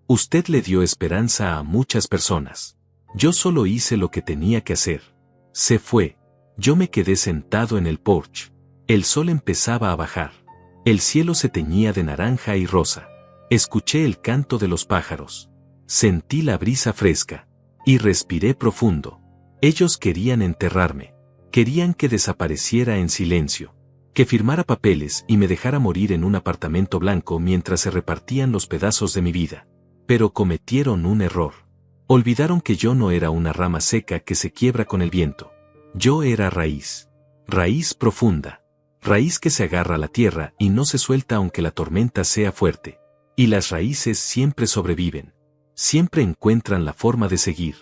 A: Usted le dio esperanza a muchas personas. Yo solo hice lo que tenía que hacer. Se fue. Yo me quedé sentado en el porche. El sol empezaba a bajar. El cielo se teñía de naranja y rosa. Escuché el canto de los pájaros. Sentí la brisa fresca. Y respiré profundo. Ellos querían enterrarme. Querían que desapareciera en silencio. Que firmara papeles y me dejara morir en un apartamento blanco mientras se repartían los pedazos de mi vida. Pero cometieron un error. Olvidaron que yo no era una rama seca que se quiebra con el viento. Yo era raíz. Raíz profunda. Raíz que se agarra a la tierra y no se suelta aunque la tormenta sea fuerte. Y las raíces siempre sobreviven. Siempre encuentran la forma de seguir.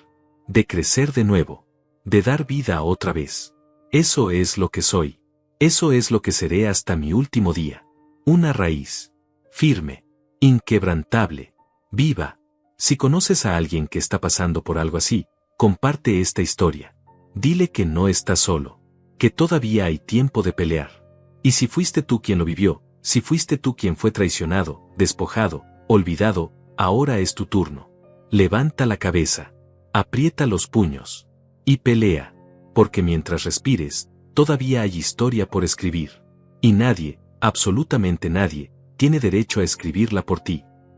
A: De crecer de nuevo. De dar vida otra vez. Eso es lo que soy. Eso es lo que seré hasta mi último día. Una raíz. Firme. Inquebrantable. Viva. Si conoces a alguien que está pasando por algo así, comparte esta historia. Dile que no está solo. Que todavía hay tiempo de pelear. Y si fuiste tú quien lo vivió, si fuiste tú quien fue traicionado, despojado, olvidado, ahora es tu turno. Levanta la cabeza. Aprieta los puños. Y pelea. Porque mientras respires, todavía hay historia por escribir. Y nadie, absolutamente nadie, tiene derecho a escribirla por ti.